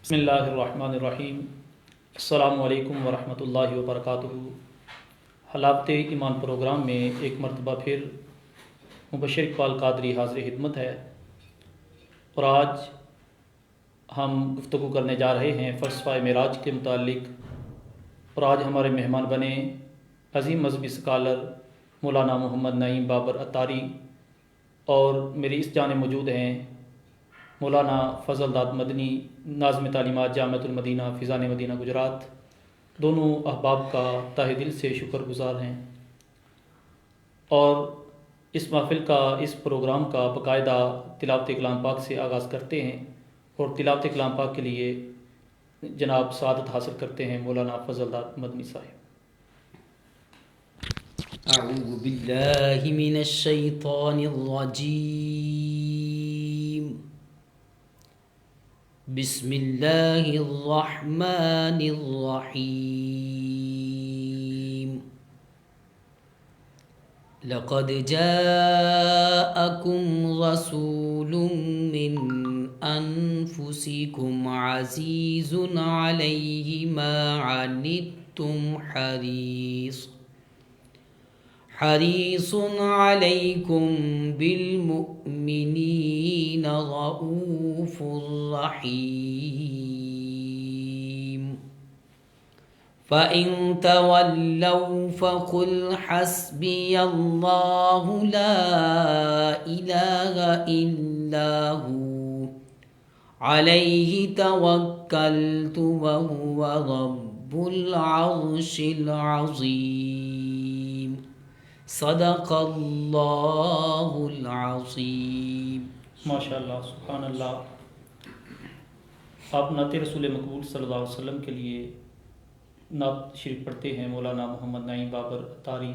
بسم اللہ الرحمن الرحیم۔ السلام علیکم ورحمۃ اللہ وبرکاتہ۔ حلاوت ایمان پروگرام میں ایک مرتبہ پھر مبشر اقبال قادری حاضر خدمت ہے، اور آج ہم گفتگو کرنے جا رہے ہیں فلسفہ معراج کے متعلق، اور آج ہمارے مہمان بنے عظیم مذہبی اسکالر مولانا محمد نعیم بابر عطاری، اور میری اس جانب موجود ہیں مولانا فضل داد مدنی، ناظم تعلیمات جامعۃ المدینہ فیضان مدینہ گجرات۔ دونوں احباب کا تہ دل سے شکر گزار ہیں، اور اس محفل کا، اس پروگرام کا باقاعدہ تلاوت کلام پاک سے آغاز کرتے ہیں، اور تلاوت کلام پاک کے لیے جناب سعادت حاصل کرتے ہیں مولانا فضل داد مدنی صاحب۔ اعوذ باللہ من الشیطان الرجیم، بسم اللہ الرحمن الرحیم۔ لقد جاءکم رسول من انفسکم عزیز علیہ ما عنتم حریص علیکم بالمؤمنین رؤوف رحیم۔ فَإِن تَوَلَّوْا فَقُلْ حَسْبِيَ اللَّهُ لَا إِلَٰهَ إِلَّا هُوَ عَلَيْهِ تَوَكَّلْتُ وَهُوَ رَبُّ الْعَرْشِ الْعَظِيمِ۔ صدق اللہ العظیم۔ ماشاء اللہ، سبحان اللہ۔ آپ نعت رسول مقبول صلی اللہ علیہ وسلم کے لیے نعت شریف پڑھتے ہیں، مولانا محمد نعیم بابر عطاری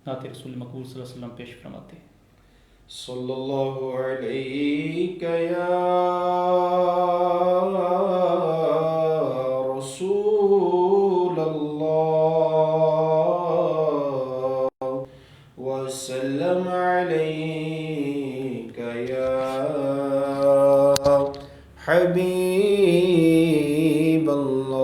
نعت رسول مقبول صلی اللہ علیہ وسلم پیش فرماتے ہیں۔ صلی اللہ علیہ یا رسول اللہ، وسلم علیک یا حبیب اللہ۔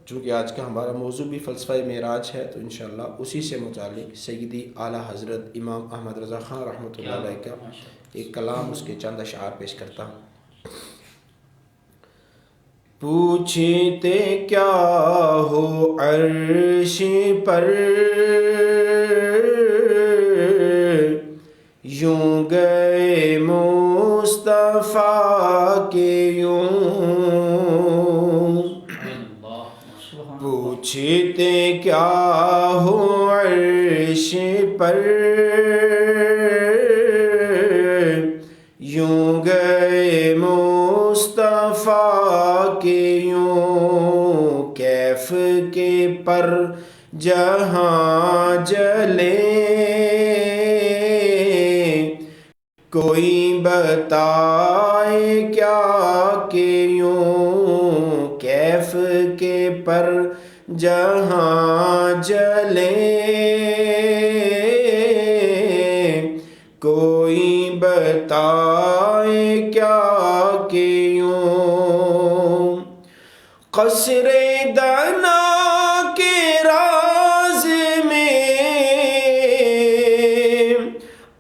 چونکہ آج کا ہمارا موضوع بھی فلسفہ معراج ہے، تو انشاءاللہ اسی سے متعلق سیدی اعلیٰ حضرت امام احمد رضا خان رحمۃ اللہ علیہ کا ایک کلام، اس کے چند اشعار پیش کرتا ہوں۔ پوچھتے کیا ہو عرش پر، یوں گئے مصطفیٰ کے یوں، پوچھتے کیا ہو عرش پر، یوں گئے مصطفیٰ کے یوں، کیف کے پر جہاں جلے، کوئی بتائے کیا کہ یوں، کیف کے پر جہاں جلے، کوئی بتائے کیا کہ یوں، قصر دنا کے راز میں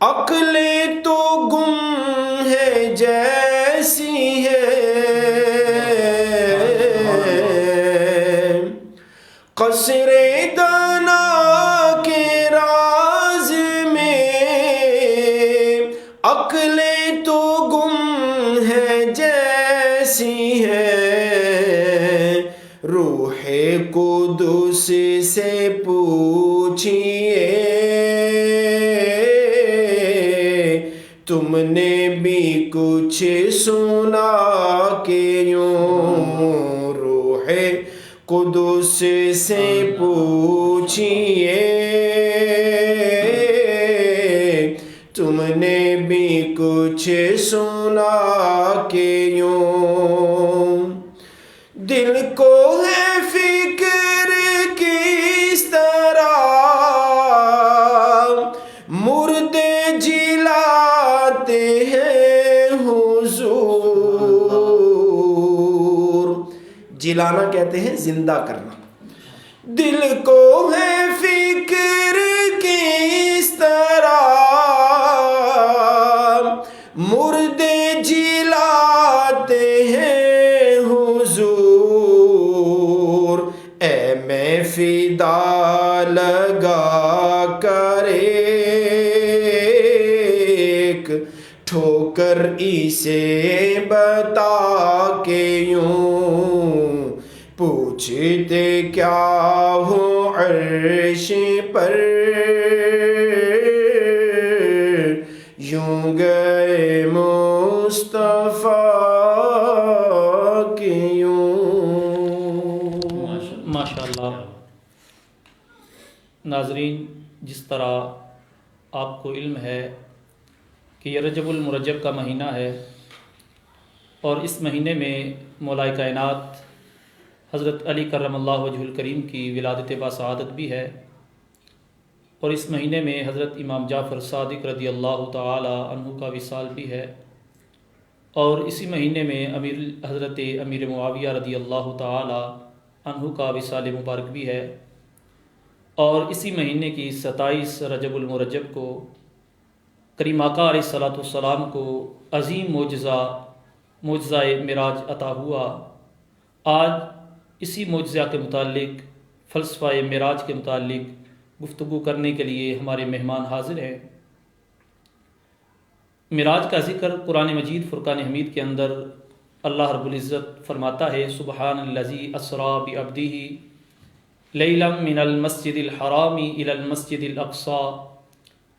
عقل تو گم ہے جیسی ہے، قصر دنا کے راز میں عقل تو گم ہے جیسی ہے، روح قدس سے پوچھئے، تم نے بھی کچھ سنا کہ یوں، روح قدس سے پوچھئے، تم نے بھی کچھ سنا کہ یوں، دل کو ہے فکر کس طرح مردے جلاتے ہیں ہوں جلانا کہتے ہیں زندہ کرنا. دل کو ہے فکر کس طرح مردے جلاتے ہیں حضور، اے میں فدا لگا کر ایک ٹھوکر اسے بتا کے یوں پوچھتے کیا ہو عرش پر، یوں گئے مصطفیٰ کے یوں. ماشاء اللہ. ناظرین، جس طرح آپ کو علم ہے کہ یہ رجب المرجب کا مہینہ ہے اور اس مہینے میں مولائے کائنات حضرت علی کرم اللہ وجہ الکریم کی ولادت باسعادت بھی ہے، اور اس مہینے میں حضرت امام جعفر صادق رضی اللہ تعالی عنہ کا وصال بھی ہے، اور اسی مہینے میں حضرت امیر معاویہ رضی اللہ تعالی عنہ کا وصال مبارک بھی ہے، اور اسی مہینے کی 27 رجب المرجب کو کریم آقا علیہ الصلاۃ والسلام کو عظیم معجزہ معراج عطا ہوا. آج اسی معجزہ کے متعلق، فلسفہ معراج کے متعلق گفتگو کرنے کے لیے ہمارے مہمان حاضر ہیں. معراج کا ذکر قرآن مجید فرقان حمید کے اندر اللہ رب العزت فرماتا ہے، سبحان الذی اسریٰ بعبدہ لیلا من المسجد الحرام الی المسجد الاقصی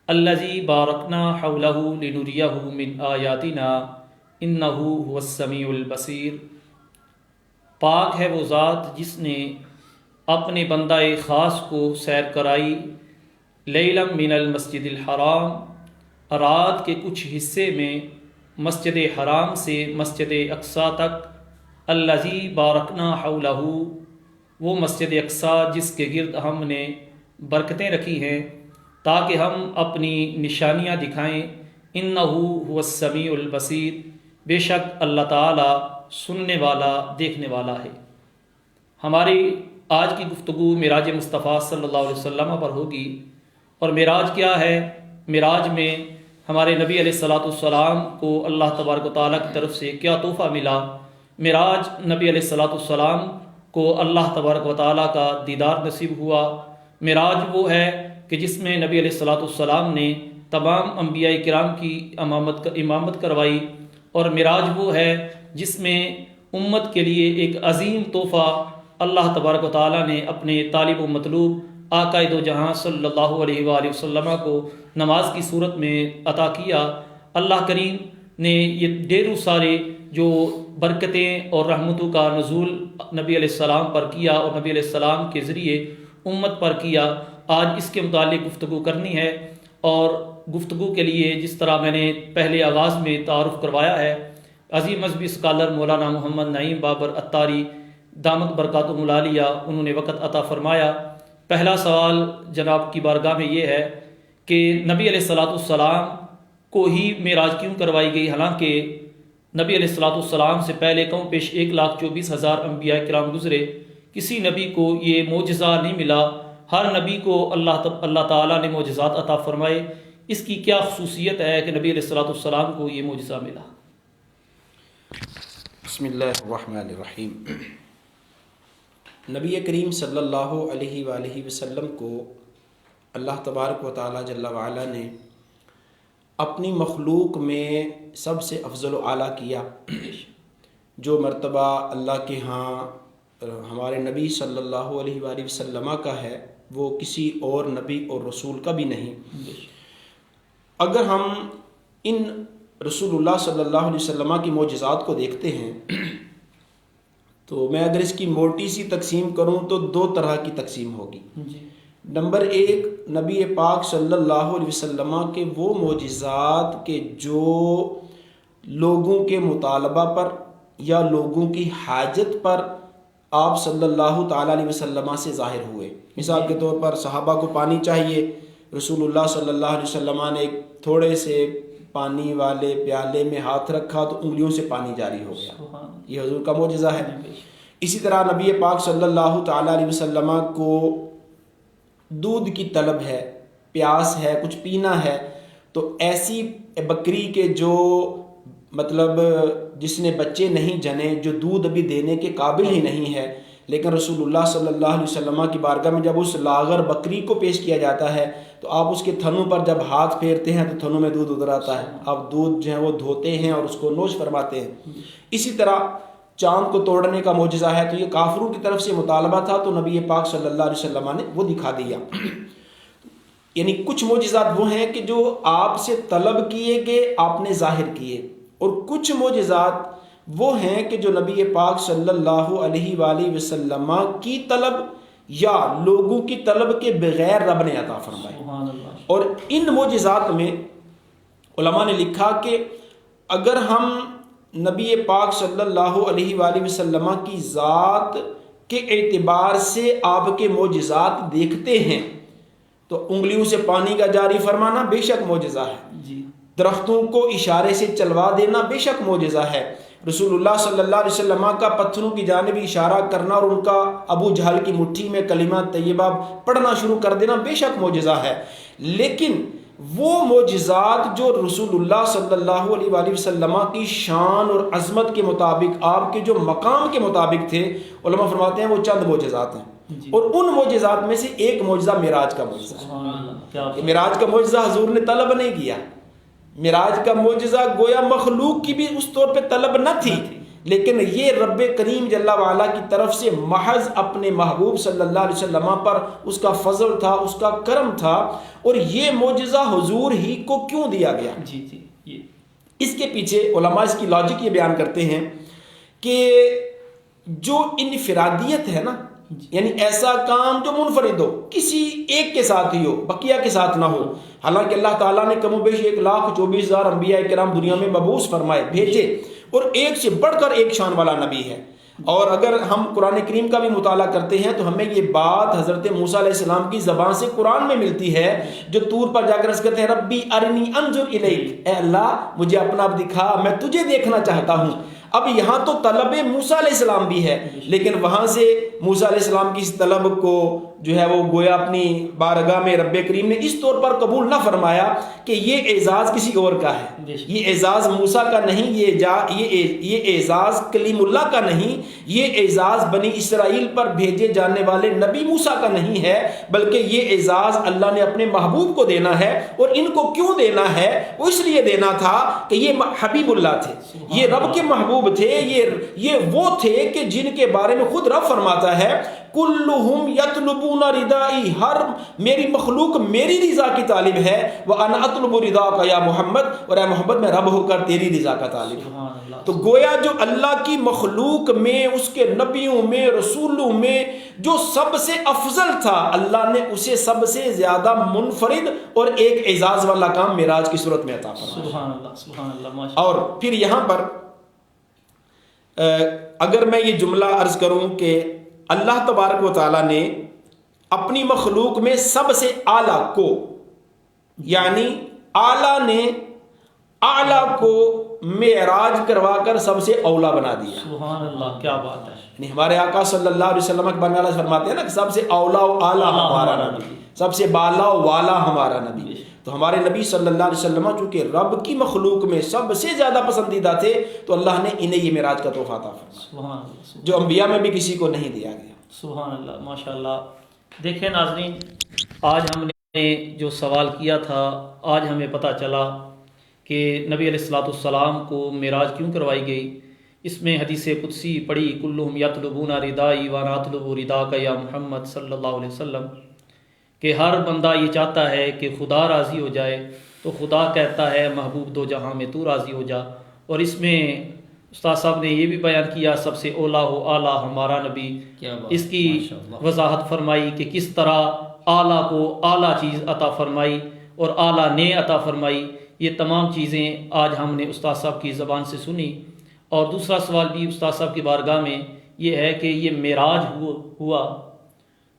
الذی بارکنا حولہ لنریہ من آیاتنا انہ هو السمیع البصیر. پاک ہے وہ ذات جس نے اپنے بندہ خاص کو سیر کرائی لیلا من المسجد الحرام، رات کے کچھ حصے میں مسجد حرام سے مسجد اقصی تک، الذی بارکنا حولہ، وہ مسجد اقصی جس کے گرد ہم نے برکتیں رکھی ہیں تاکہ ہم اپنی نشانیاں دکھائیں. انہ هو السمیع البصیر، بے شک اللہ تعالی سننے والا دیکھنے والا ہے. ہماری آج کی گفتگو معراج مصطفیٰ صلی اللہ علیہ وسلم پر ہوگی. اور معراج کیا ہے؟ معراج میں ہمارے نبی علیہ الصلاۃ والسلام کو اللہ تبارک و تعالیٰ کی طرف سے کیا تحفہ ملا؟ معراج نبی علیہ الصلاۃ والسلام کو اللہ تبارک و تعالیٰ کا دیدار نصیب ہوا. معراج وہ ہے کہ جس میں نبی علیہ الصلاۃ والسلام نے تمام انبیاء کرام کی امامت کروائی، اور معراج وہ ہے جس میں امت کے لیے ایک عظیم تحفہ اللہ تبارک و تعالیٰ نے اپنے طالب و مطلوب آقا دو جہاں صلی اللہ علیہ وآلہ وسلم کو نماز کی صورت میں عطا کیا. اللہ کریم نے یہ ڈھیروں سارے جو برکتیں اور رحمتوں کا نزول نبی علیہ السلام پر کیا اور نبی علیہ السلام کے ذریعے امت پر کیا. آج اس کے متعلق گفتگو کرنی ہے، اور گفتگو کے لیے جس طرح میں نے پہلے آغاز میں تعارف کروایا ہے، عظیم مذہبی اسکالر مولانا محمد نعیم بابر عطاری دامت برکاتہم العالیہ انہوں نے وقت عطا فرمایا. پہلا سوال جناب کی بارگاہ میں یہ ہے کہ نبی علیہ الصلاۃ والسلام کو ہی معراج کیوں کروائی گئی، حالانکہ نبی علیہ الصلاۃ والسلام سے پہلے کم پیش 1,24,000 انبیاء کرام گزرے، کسی نبی کو یہ معجزہ نہیں ملا. ہر نبی کو اللہ تعالیٰ نے معجزات عطا فرمائے. اس کی کیا خصوصیت ہے کہ نبی علیہ الصلاۃ والسلام کو یہ معجزہ ملا؟ بسم اللہ الرحمن الرحیم. نبی کریم صلی اللہ علیہ وآلہ وسلم کو اللہ تبارک و تعالیٰ جل وعلا نے اپنی مخلوق میں سب سے افضل و اعلیٰ کیا. جو مرتبہ اللہ کے ہاں ہمارے نبی صلی اللہ علیہ وآلہ وسلم کا ہے وہ کسی اور نبی اور رسول کا بھی نہیں. اگر ہم ان رسول اللہ صلی اللہ علیہ وسلم کی معجزات کو دیکھتے ہیں تو میں اگر اس کی موٹی سی تقسیم کروں تو 2 طرح کی تقسیم ہوگی. نمبر 1، نبی پاک صلی اللہ علیہ وسلم کے وہ معجزات کہ جو لوگوں کے مطالبہ پر یا لوگوں کی حاجت پر آپ صلی اللہ تعالیٰ علیہ وسلم سے ظاہر ہوئے. مثال کے طور پر صحابہ کو پانی چاہیے، رسول اللہ صلی اللہ علیہ وسلم نے ایک تھوڑے سے پانی والے پیالے میں ہاتھ رکھا تو انگلیوں سے پانی جاری ہو گیا. یہ حضور کا معجزہ ہے. اسی طرح نبی پاک صلی اللہ تعالیٰ علیہ وسلم کو دودھ کی طلب ہے، پیاس ہے، کچھ پینا ہے، تو ایسی بکری کے جو مطلب جس نے بچے نہیں جنے، جو دودھ ابھی دینے کے قابل ہی نہیں ہے، لیکن رسول اللہ صلی اللہ علیہ وسلم کی بارگاہ میں جب اس لاغر بکری کو پیش کیا جاتا ہے تو آپ اس کے تھنوں پر جب ہاتھ پھیرتے ہیں تو تھنوں میں دودھ اتر آتا ہے، آپ دودھ جو ہے وہ دھوتے ہیں اور اس کو نوش فرماتے ہیں۔ اسی طرح چاند کو توڑنے کا معجزہ ہے، تو یہ کافروں کی طرف سے مطالبہ تھا، تو نبی پاک صلی اللہ علیہ وسلم نے وہ دکھا دیا۔ یعنی کچھ معجزات وہ ہیں کہ جو آپ سے طلب کیے گئے، آپ نے ظاہر کیے، اور کچھ معجزات وہ ہیں کہ جو نبی پاک صلی اللہ علیہ وآلہ وسلم کی طلب یا لوگوں کی طلب کے بغیر رب نے عطا فرمائے۔ اور ان معجزات میں علماء نے لکھا کہ اگر ہم نبی پاک صلی اللہ علیہ وآلہ وسلم کی ذات کے اعتبار سے آپ کے معجزات دیکھتے ہیں تو انگلیوں سے پانی کا جاری فرمانا بے شک معجزہ ہے، درختوں کو اشارے سے چلوا دینا بے شک معجزہ ہے، رسول اللہ صلی اللہ علیہ وسلم کا پتھروں کی جانب اشارہ کرنا اور ان کا ابو جہل کی مٹھی میں کلمہ طیبہ پڑھنا شروع کر دینا بے شک معجزہ ہے۔ لیکن وہ معجزات جو رسول اللہ صلی اللہ علیہ وآلہ وسلم کی شان اور عظمت کے مطابق، آپ کے جو مقام کے مطابق تھے، علماء فرماتے ہیں وہ چند معجزات ہیں، اور ان معجزات میں سے ایک معجزہ معراج کا معجزہ ہے۔ معراج کا معجزہ حضور نے طلب نہیں کیا، معراج کا معجزہ گویا مخلوق کی بھی اس طور پہ طلب نہ تھی، لیکن یہ رب کریم جل وعلا کی طرف سے محض اپنے محبوب صلی اللہ علیہ وسلم پر اس کا فضل تھا، اس کا کرم تھا۔ اور یہ معجزہ حضور ہی کو کیوں دیا گیا؟ اس کے پیچھے علماء اس کی لاجک یہ بیان کرتے ہیں کہ جو انفرادیت ہے نا، یعنی ایسا کام جو منفرد ہو، کسی ایک کے ساتھ ہی ہو، بقیہ کے ساتھ نہ ہو۔ حالانکہ اللہ تعالیٰ نے کم و بیش 1,24,000 انبیاء کرام دنیا میں مبعوث فرمائے، بھیجے، اور ایک سے بڑھ کر ایک شان والا نبی ہے۔ اور اگر ہم قرآن کریم کا بھی مطالعہ کرتے ہیں تو ہمیں یہ بات حضرت موسیٰ علیہ السلام کی زبان سے قرآن میں ملتی ہے، جو طور پر جا کر عرض کرتے ہیں ربی ارنی انظر الیک، اے اللہ مجھے اپنا اب دکھا، میں تجھے دیکھنا چاہتا ہوں۔ اب یہاں تو طلب موسیٰ علیہ السلام بھی ہے، لیکن وہاں سے موسیٰ علیہ السلام کی اس طلب کو جو ہے وہ گویا اپنی بارگاہ میں رب کریم نے اس طور پر قبول نہ فرمایا کہ یہ اعزاز کسی اور کا ہے، یہ اعزاز موسیٰ کا نہیں، یہ اعزاز کلیم اللہ کا نہیں، یہ اعزاز بنی اسرائیل پر بھیجے جانے والے نبی موسیٰ کا نہیں ہے، بلکہ یہ اعزاز اللہ نے اپنے محبوب کو دینا ہے۔ اور ان کو کیوں دینا ہے؟ وہ اس لیے دینا تھا کہ یہ حبیب اللہ تھے، یہ رب کے محبوب تھے، یہ وہ تھے کہ جن کے بارے میں خود رب فرماتا ہے کلہم یطلبون ردائی، ہر میری مخلوق میری رضا کی طالب ہے، وانا اطلب رضاک یا محمد، اور اے محمد میں رب ہو کر تیری رضا کا طالب ہوں۔ تو گویا جو اللہ کی مخلوق میں، اس کے نبیوں میں، رسولوں میں جو سب سے افضل تھا، اللہ نے اسے سب سے زیادہ منفرد اور ایک اعزاز والا کام معراج کی صورت میں عطا فرمایا۔ سبحان اللہ، سبحان اللہ، ماشاء اللہ۔ اور پھر یہاں پر اگر میں یہ جملہ عرض کروں کہ اللہ تبارک و تعالیٰ نے اپنی مخلوق میں سب سے اعلیٰ کو، یعنی اعلیٰ نے اعلیٰ کو معراج کروا کر سب سے اولا بنا دیا۔ سبحان اللہ، کیا بات ہے۔ یعنی ہمارے آقا صلی اللہ علیہ وسلم کے بارے میں فرماتے ہیں نا کہ سب سے اولا و اعلیٰ ہمارا نبی، سب سے بالا و والا ہمارا نبی۔ تو ہمارے نبی صلی اللہ علیہ وسلم چونکہ رب کی مخلوق میں سب سے زیادہ پسندیدہ تھے، تو اللہ نے انہیں یہ معراج کا تحفہ عطا فرمایا، سبحان اللہ، جو انبیاء میں بھی کسی کو نہیں دیا گیا۔ سبحان اللہ، ماشاء اللہ۔ دیکھیں ناظرین، آج ہم نے جو سوال کیا تھا، آج ہمیں پتہ چلا کہ نبی علیہ الصلوۃ والسلام کو معراج کیوں کروائی گئی۔ اس میں حدیث قدسی پڑھی، کلہم یطلبون ردائی وانا اطلب رداک یا محمد صلی اللہ علیہ وسلم، کہ ہر بندہ یہ چاہتا ہے کہ خدا راضی ہو جائے، تو خدا کہتا ہے محبوب دو جہاں میں تو راضی ہو جا۔ اور اس میں استاد صاحب نے یہ بھی بیان کیا سب سے اولا ہو اعلیٰ ہمارا نبی، اس کی وضاحت فرمائی کہ کس طرح اعلیٰ کو اعلیٰ چیز عطا فرمائی اور اعلیٰ نے عطا فرمائی۔ یہ تمام چیزیں آج ہم نے استاد صاحب کی زبان سے سنی۔ اور دوسرا سوال بھی استاد صاحب کی بارگاہ میں یہ ہے کہ یہ معراج ہوا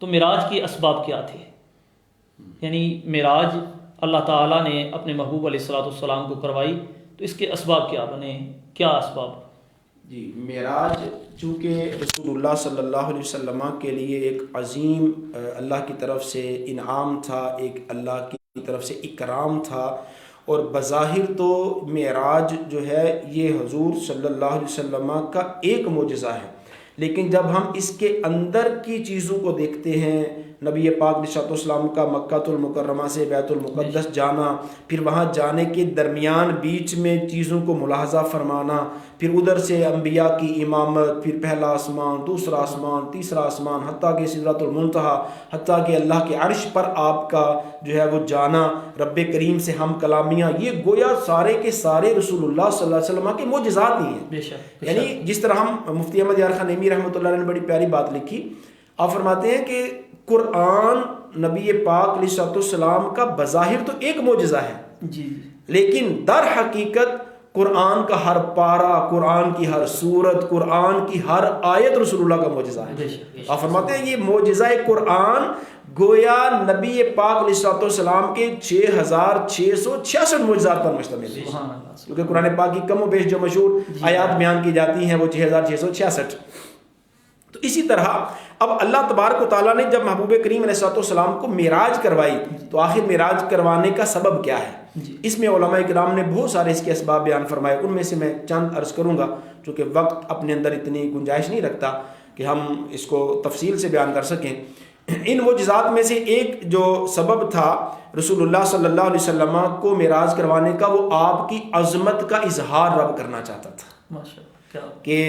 تو معراج کے اسباب کیا تھے؟ یعنی معراج اللہ تعالیٰ نے اپنے محبوب علیہ الصلوۃ والسلام کو کروائی، تو اس کے اسباب کیا بنے، کیا اسباب؟ جی، معراج چونکہ رسول اللہ صلی اللہ علیہ وسلم کے لیے ایک عظیم اللہ کی طرف سے انعام تھا، ایک اللہ کی طرف سے اکرام تھا، اور بظاہر تو معراج جو ہے یہ حضور صلی اللہ علیہ وسلم کا ایک معجزہ ہے، لیکن جب ہم اس کے اندر کی چیزوں کو دیکھتے ہیں، نبی پاک علیہ السلام کا مکہ المکرمہ سے بیت المقدس جانا، پھر وہاں جانے کے درمیان بیچ میں چیزوں کو ملاحظہ فرمانا، پھر ادھر سے انبیاء کی امامت، پھر پہلا آسمان، دوسرا آسمان، تیسرا آسمان، حتیٰ کہ سدرۃ المنتہا، حتیٰ کہ اللہ کے عرش پر آپ کا جو ہے وہ جانا، رب کریم سے ہم کلامیاں، یہ گویا سارے کے سارے رسول اللہ صلی اللہ علیہ وسلم کے معجزات ہی ہیں۔ بے شک یعنی جس طرح ہم مفتی احمد یار خان نعیمی رحمۃ اللہ علیہ نے بڑی پیاری بات لکھی، آپ فرماتے ہیں کہ قرآن نبی پاک علیہ السلام کا بظاہر تو ایک معجزہ ہے، جی، لیکن در حقیقت قرآن کا ہر پارہ، قرآن کی ہر سورت، قرآن کی ہر آیت رسول اللہ کا معجزہ ہے۔ آپ فرماتے ہیں یہ معجزہ قرآن گویا نبی پاک علیہ السلام کے 6666 معجزات پر مشتمل ہے، کیونکہ قرآن پاک کی کم و بیش جو مشہور آیات بیان کی جاتی ہیں وہ 6666۔ تو اسی طرح اب اللہ تبارک و تعالیٰ نے جب محبوب کریم علیہ السلام کو معراج کروائی تو آخر معراج کروانے کا سبب کیا ہے؟ اس میں علماء کرام نے بہت سارے اس کے اسباب بیان فرمائے، ان میں سے میں چند عرض کروں گا چونکہ وقت اپنے اندر اتنی گنجائش نہیں رکھتا کہ ہم اس کو تفصیل سے بیان کر سکیں۔ ان معجزات میں سے ایک جو سبب تھا رسول اللہ صلی اللہ علیہ وسلم کو معراج کروانے کا، وہ آپ کی عظمت کا اظہار رب کرنا چاہتا تھا کہ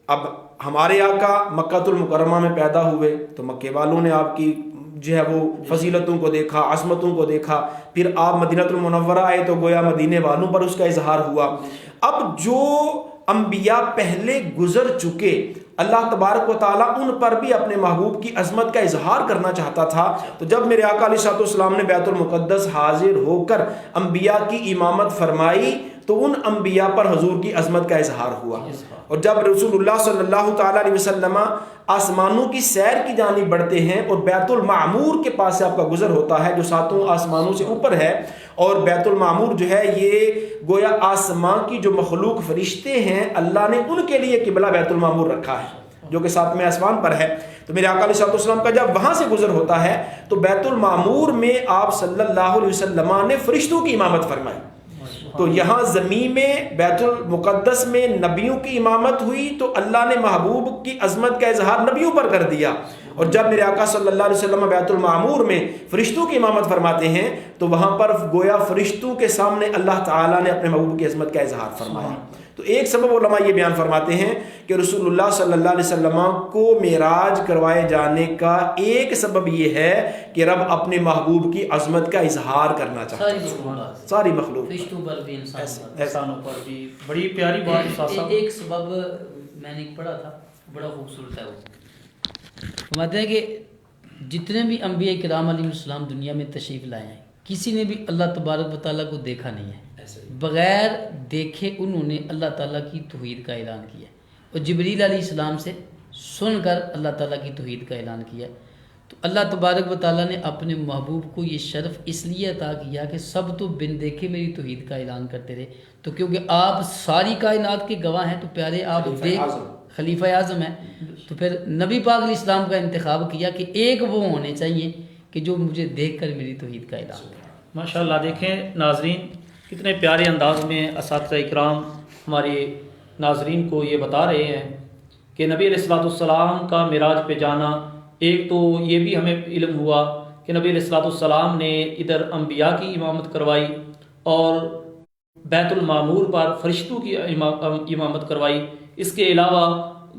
اب ہمارے آقا مکہ المکرمہ میں پیدا ہوئے تو مکے والوں نے آپ کی جو ہے وہ فضیلتوں کو دیکھا، عظمتوں کو دیکھا، پھر آپ مدینہ المنورہ آئے تو گویا مدینے والوں پر اس کا اظہار ہوا۔ اب جو انبیاء پہلے گزر چکے، اللہ تبارک و تعالیٰ ان پر بھی اپنے محبوب کی عظمت کا اظہار کرنا چاہتا تھا، تو جب میرے آقا علیہ السلام نے بیت المقدس حاضر ہو کر انبیاء کی امامت فرمائی تو ان انبیاء پر حضور کی عظمت کا اظہار ہوا۔ اور جب رسول اللہ صلی اللہ تعالیٰ علیہ وسلم آسمانوں کی سیر کی جانب بڑھتے ہیں اور بیت المعمور کے پاس سے آپ کا گزر ہوتا ہے جو ساتوں آسمانوں سے اوپر ہے، اور بیت المعمور جو ہے یہ گویا آسمان کی جو مخلوق فرشتے ہیں اللہ نے ان کے لیے قبلہ بیت المعمور رکھا ہے جو کہ ساتویں آسمان پر ہے، تو میرے آقا علیہ السلام کا جب وہاں سے گزر ہوتا ہے تو بیت المعمور میں آپ صلی اللہ علیہ وسلم نے فرشتوں کی امامت فرمائی۔ تو یہاں زمین میں بیت المقدس میں نبیوں کی امامت ہوئی تو اللہ نے محبوب کی عظمت کا اظہار نبیوں پر کر دیا، اور جب میرے آقا صلی اللہ علیہ وسلم بیت المعمور میں فرشتوں کی امامت فرماتے ہیں تو وہاں پر گویا فرشتوں کے سامنے اللہ تعالیٰ نے اپنے محبوب کی عظمت کا اظہار فرمایا۔ تو ایک سبب علماء یہ بیان فرماتے ہیں کہ رسول اللہ صلی اللہ علیہ وسلم کو معراج کروائے جانے کا ایک سبب یہ ہے کہ رب اپنے محبوب کی عظمت کا اظہار کرنا چاہتا ہے، ساری مخلوق فرشتوں پر بھی انسانوں پر بھی۔ بڑی پیاری بات۔ ایک سبب میں نے پڑھا تھا بڑا خوبصورت ہے، وہ فرماتے ہیں کہ جتنے بھی انبیاء کرام علیہ السلام دنیا میں تشریف لائے ہیں کسی نے بھی اللہ تبارک و تعالیٰ کو دیکھا نہیں ہے، بغیر دیکھے انہوں نے اللہ تعالیٰ کی توحید کا اعلان کیا، اور جبریل علیہ السلام سے سن کر اللہ تعالیٰ کی توحید کا اعلان کیا۔ تو اللہ تبارک و تعالیٰ نے اپنے محبوب کو یہ شرف اس لیے عطا کیا کہ سب تو بن دیکھے میری توحید کا اعلان کرتے رہے، تو کیونکہ آپ ساری کائنات کے گواہ ہیں تو پیارے آپ خلیفہ اعظم ہیں، تو پھر نبی پاک علیہ السلام کا انتخاب کیا کہ ایک وہ ہونے چاہیے کہ جو مجھے دیکھ کر میری توحید کا اعلان کرے۔ ماشاءاللہ، دیکھیں ناظرین کتنے پیارے انداز میں اساتذہ اکرام ہمارے ناظرین کو یہ بتا رہے ہیں کہ نبی علیہ السلام کا معراج پہ جانا، ایک تو یہ بھی ہمیں علم ہوا کہ نبی علیہ السلام نے ادھر انبیاء کی امامت کروائی اور بیت المعمور پر فرشتوں کی امامت کروائی۔ اس کے علاوہ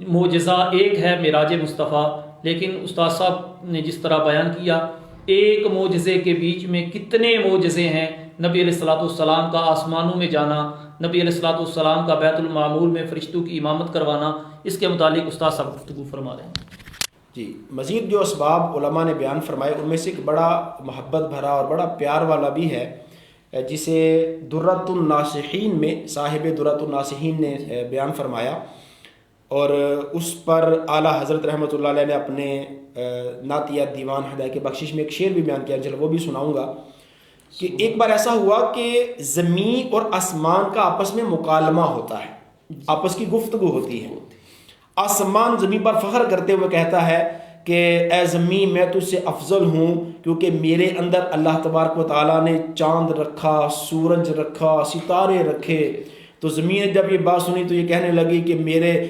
معجزہ ایک ہے معراج مصطفیٰ، لیکن استاد صاحب نے جس طرح بیان کیا ایک معجزے کے بیچ میں کتنے معجزے ہیں۔ نبی علیہ السلام کا آسمانوں میں جانا، نبی علیہ السلام کا بیت المعمور میں فرشتوں کی امامت کروانا، اس کے متعلق استاد صاحب گفتگو فرما رہے ہیں۔ جی، مزید جو اسباب علماء نے بیان فرمائے ان میں سے ایک بڑا محبت بھرا اور بڑا پیار والا بھی ہے، جسے درۃ الناصحین میں صاحب درۃ الناصحین نے بیان فرمایا، اور اس پر اعلیٰ حضرت رحمۃ اللہ علیہ نے اپنے نعتیہ دیوان ہدایت بخشش میں ایک شعر بھی بیان کیا، چلو وہ بھی سناؤں گا کہ ایک بار ایسا ہوا کہ زمین اور آسمان کا آپس میں مکالمہ ہوتا ہے، آپس کی گفتگو ہوتی ہے. آسمان زمین پر فخر کرتے ہوئے کہتا ہے کہ اے زمین میں تجھ سے افضل ہوں کیونکہ میرے اندر اللہ تبارک و تعالیٰ نے چاند رکھا، سورج رکھا، ستارے رکھے. تو زمین نے جب یہ بات سنی تو یہ کہنے لگی کہ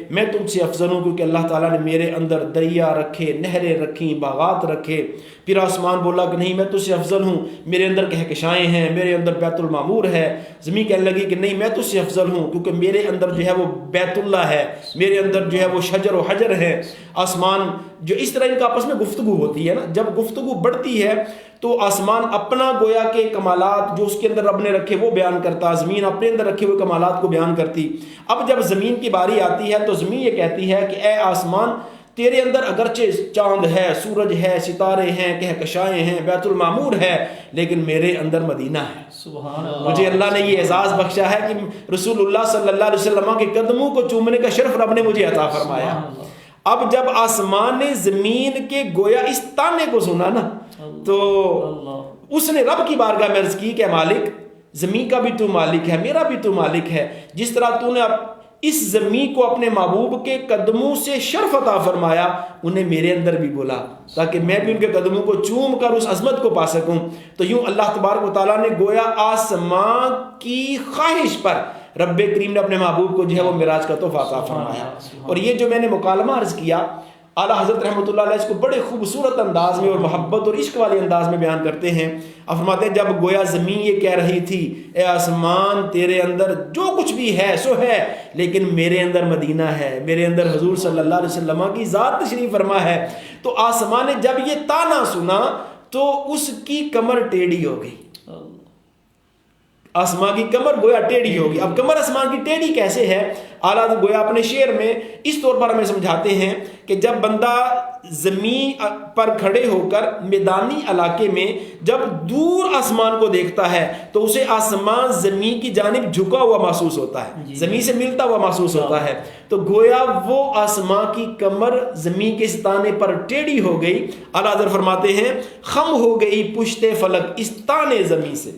میں تم سے افضل ہوں کیونکہ اللہ تعالیٰ نے میرے اندر دریا رکھے، نہریں رکھیں، باغات رکھے. پھر آسمان بولا کہ نہیں میں تجھ سے افضل ہوں، میرے اندر کہکشائیں ہیں، میرے اندر بیت المعمور ہے. زمین کہنے لگی کہ نہیں میں تجھ سے افضل ہوں کیونکہ میرے اندر جو ہے وہ بیت اللہ ہے، میرے اندر جو ہے وہ شجر و حجر ہے. آسمان جو اس طرح ان کا آپس میں گفتگو ہوتی ہے نا، جب گفتگو بڑھتی ہے تو آسمان اپنا گویا کے کمالات جو اس کے اندر رب نے رکھے وہ بیان کرتا، زمین اپنے اندر رکھے ہوئے کمالات کو بیان کرتی. اب جب زمین کی باری آتی ہے تو زمین یہ کہتی ہے کہ اے آسمان تیرے اندر اگرچہ چاند ہے، سورج ہے، ستارے ہیں، کہکشائیں ہیں، بیت المعمور ہے، لیکن میرے اندر مدینہ ہے. سبحان اللہ. مجھے اللہ نے یہ اعزاز بخشا ہے کہ رسول اللہ صلی اللہ علیہ وسلم کے قدموں کو چومنے کا شرف رب نے مجھے عطا فرمایا. اب جب آسمان نے زمین کے گویا اس تانے کو سنا نا تو اس نے رب کی بارگاہ میں عرض کی کہ مالک زمین کا بھی تو مالک ہے، میرا بھی تو مالک ہے. جس طرح تو نے اس زمین کو اپنے محبوب کے قدموں سے شرف عطا فرمایا، انہیں میرے اندر بھی بولا تاکہ میں بھی ان کے قدموں کو چوم کر اس عظمت کو پا سکوں. تو یوں اللہ تبارک و تعالیٰ نے گویا آسمان کی خواہش پر رب کریم نے اپنے محبوب کو جو ہے وہ معراج کا تحفہ عطا فرمایا. اور یہ جو میں نے مکالمہ عرض کیا اعلیٰ حضرت رحمۃ اللہ علیہ اس کو بڑے خوبصورت انداز میں اور محبت اور عشق والے انداز میں بیان کرتے ہیں. اب فرماتے ہیں جب گویا زمین یہ کہہ رہی تھی اے آسمان تیرے اندر جو کچھ بھی ہے سو ہے، لیکن میرے اندر مدینہ ہے، میرے اندر حضور صلی اللہ علیہ وسلم کی ذات تشریف فرما ہے. تو آسمان نے جب یہ تانا سنا تو اس کی کمر ٹیڑھی ہو گئی. آسمان کی کمر گویا ٹیڑھی ہوگی. اب کمر آسمان کی ٹیڑھی کیسے ہے؟ اعلیٰ گویا اپنے شعر میں اس طور پر ہمیں سمجھاتے ہیں کہ جب بندہ زمین پر کھڑے ہو کر میدانی علاقے میں جب دور آسمان کو دیکھتا ہے تو اسے آسمان زمین کی جانب جھکا ہوا محسوس ہوتا ہے، زمین سے ملتا ہوا محسوس ہوتا ہے. تو گویا وہ آسمان کی کمر زمین کے ستانے پر ٹیڑھی ہو گئی. اعلیٰ حضرت فرماتے ہیں خم ہو گئی پشت فلک اس تانے زمین سے.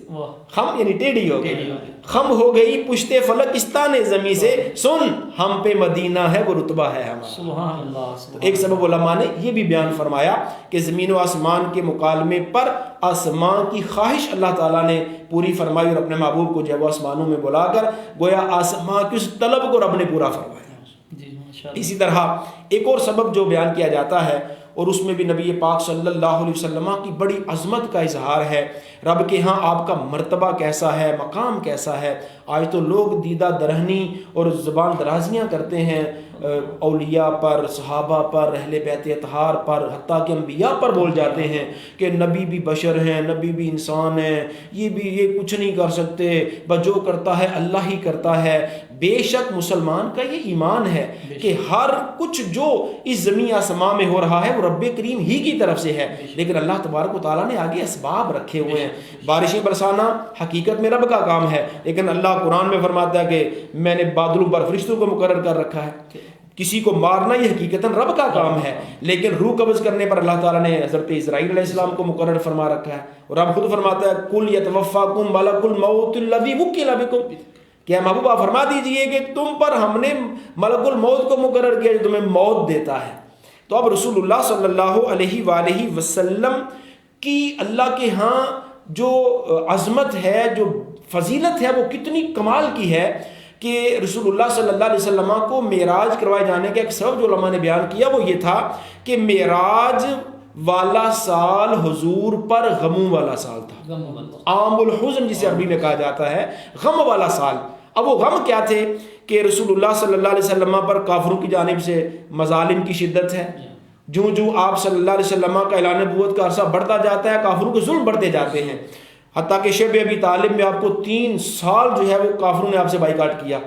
خم یعنی ٹیڑھی ہو گئی، خم ہو گئی پشت فلک اس تانے زمین سے، سن ہم پہ مدینہ ہے وہ رتبہ ہے ہمارا. سبحان اللہ. ایک سبب علماء نے یہ بھی بیان فرمایا کہ زمین و آسمان کے مکالمے پر آسمان کی خواہش اللہ تعالیٰ نے پوری فرمائی اور اپنے محبوب کو جب آسمانوں میں بلا کر گویا آسمان کی اس طلب کو رب نے پورا فرمایا. اسی طرح ایک اور سبب جو بیان کیا جاتا ہے اور اس میں بھی نبی پاک صلی اللہ علیہ وسلم کی بڑی عظمت کا اظہار ہے. رب کے ہاں آپ کا مرتبہ کیسا ہے، مقام کیسا ہے. آج تو لوگ دیدہ درہنی اور زبان درازیاں کرتے ہیں اولیاء پر، صحابہ پر، اہل بیت اطہار پر، حتیٰ کہ انبیاء پر بول جاتے ہیں کہ نبی بھی بشر ہیں، نبی بھی انسان ہیں، یہ کچھ نہیں کر سکتے، بس جو کرتا ہے اللہ ہی کرتا ہے. بے شک مسلمان کا یہ ایمان ہے کہ ہر کچھ جو اس زمین آسمان میں ہو رہا ہے وہ رب کریم ہی کی طرف سے ہے، لیکن اللہ تبارک و تعالیٰ نے آگے اسباب رکھے ہوئے ہیں. بارشیں برسانا حقیقت میں رب کا کام ہے، لیکن اللہ قرآن میں فرماتا ہے کہ میں نے بادلوں پر فرشتوں کو مقرر کر رکھا ہے. کسی کو مارنا یہ حقیقتاً رب کا کام ہے، لیکن روح قبض کرنے پر اللہ تعالیٰ نے حضرت اسرائیل علیہ السلام کو مقرر فرما رکھا ہے. اور رب خود فرماتا ہے کل یتوفاکم ملک الموت الذی وکل بکم، کہ محبوب آپ فرما دیجئے کہ تم پر ہم نے ملک الموت کو مقرر کیا جو تمہیں موت دیتا ہے. تو اب رسول اللہ صلی اللہ علیہ وآلہ وسلم کی اللہ کے ہاں جو عظمت ہے، جو فضیلت ہے، وہ کتنی کمال کی ہے کہ رسول اللہ صلی اللہ علیہ وسلم کو معراج کروائے جانے کا ایک سبب جو علماء نے بیان کیا وہ یہ تھا کہ معراج والا سال حضور پر غموں والا سال تھا. عام الحزن جسے عربی میں کہا جاتا ہے، غم والا سال. اب وہ غم کیا تھے کہ رسول اللہ صلی اللہ علیہ وسلم پر کافروں کی جانب سے مظالم کی شدت ہے. جو آپ صلی اللہ علیہ وسلم کا اعلان نبوت کا عرصہ بڑھتا جاتا ہے کافروں کے ظلم بڑھتے جاتے ہیں، حتیٰ کہ شیب ابی طالب میں آپ کو 3 سال جو ہے وہ کافروں نے آپ سے بائیکاٹ کیا.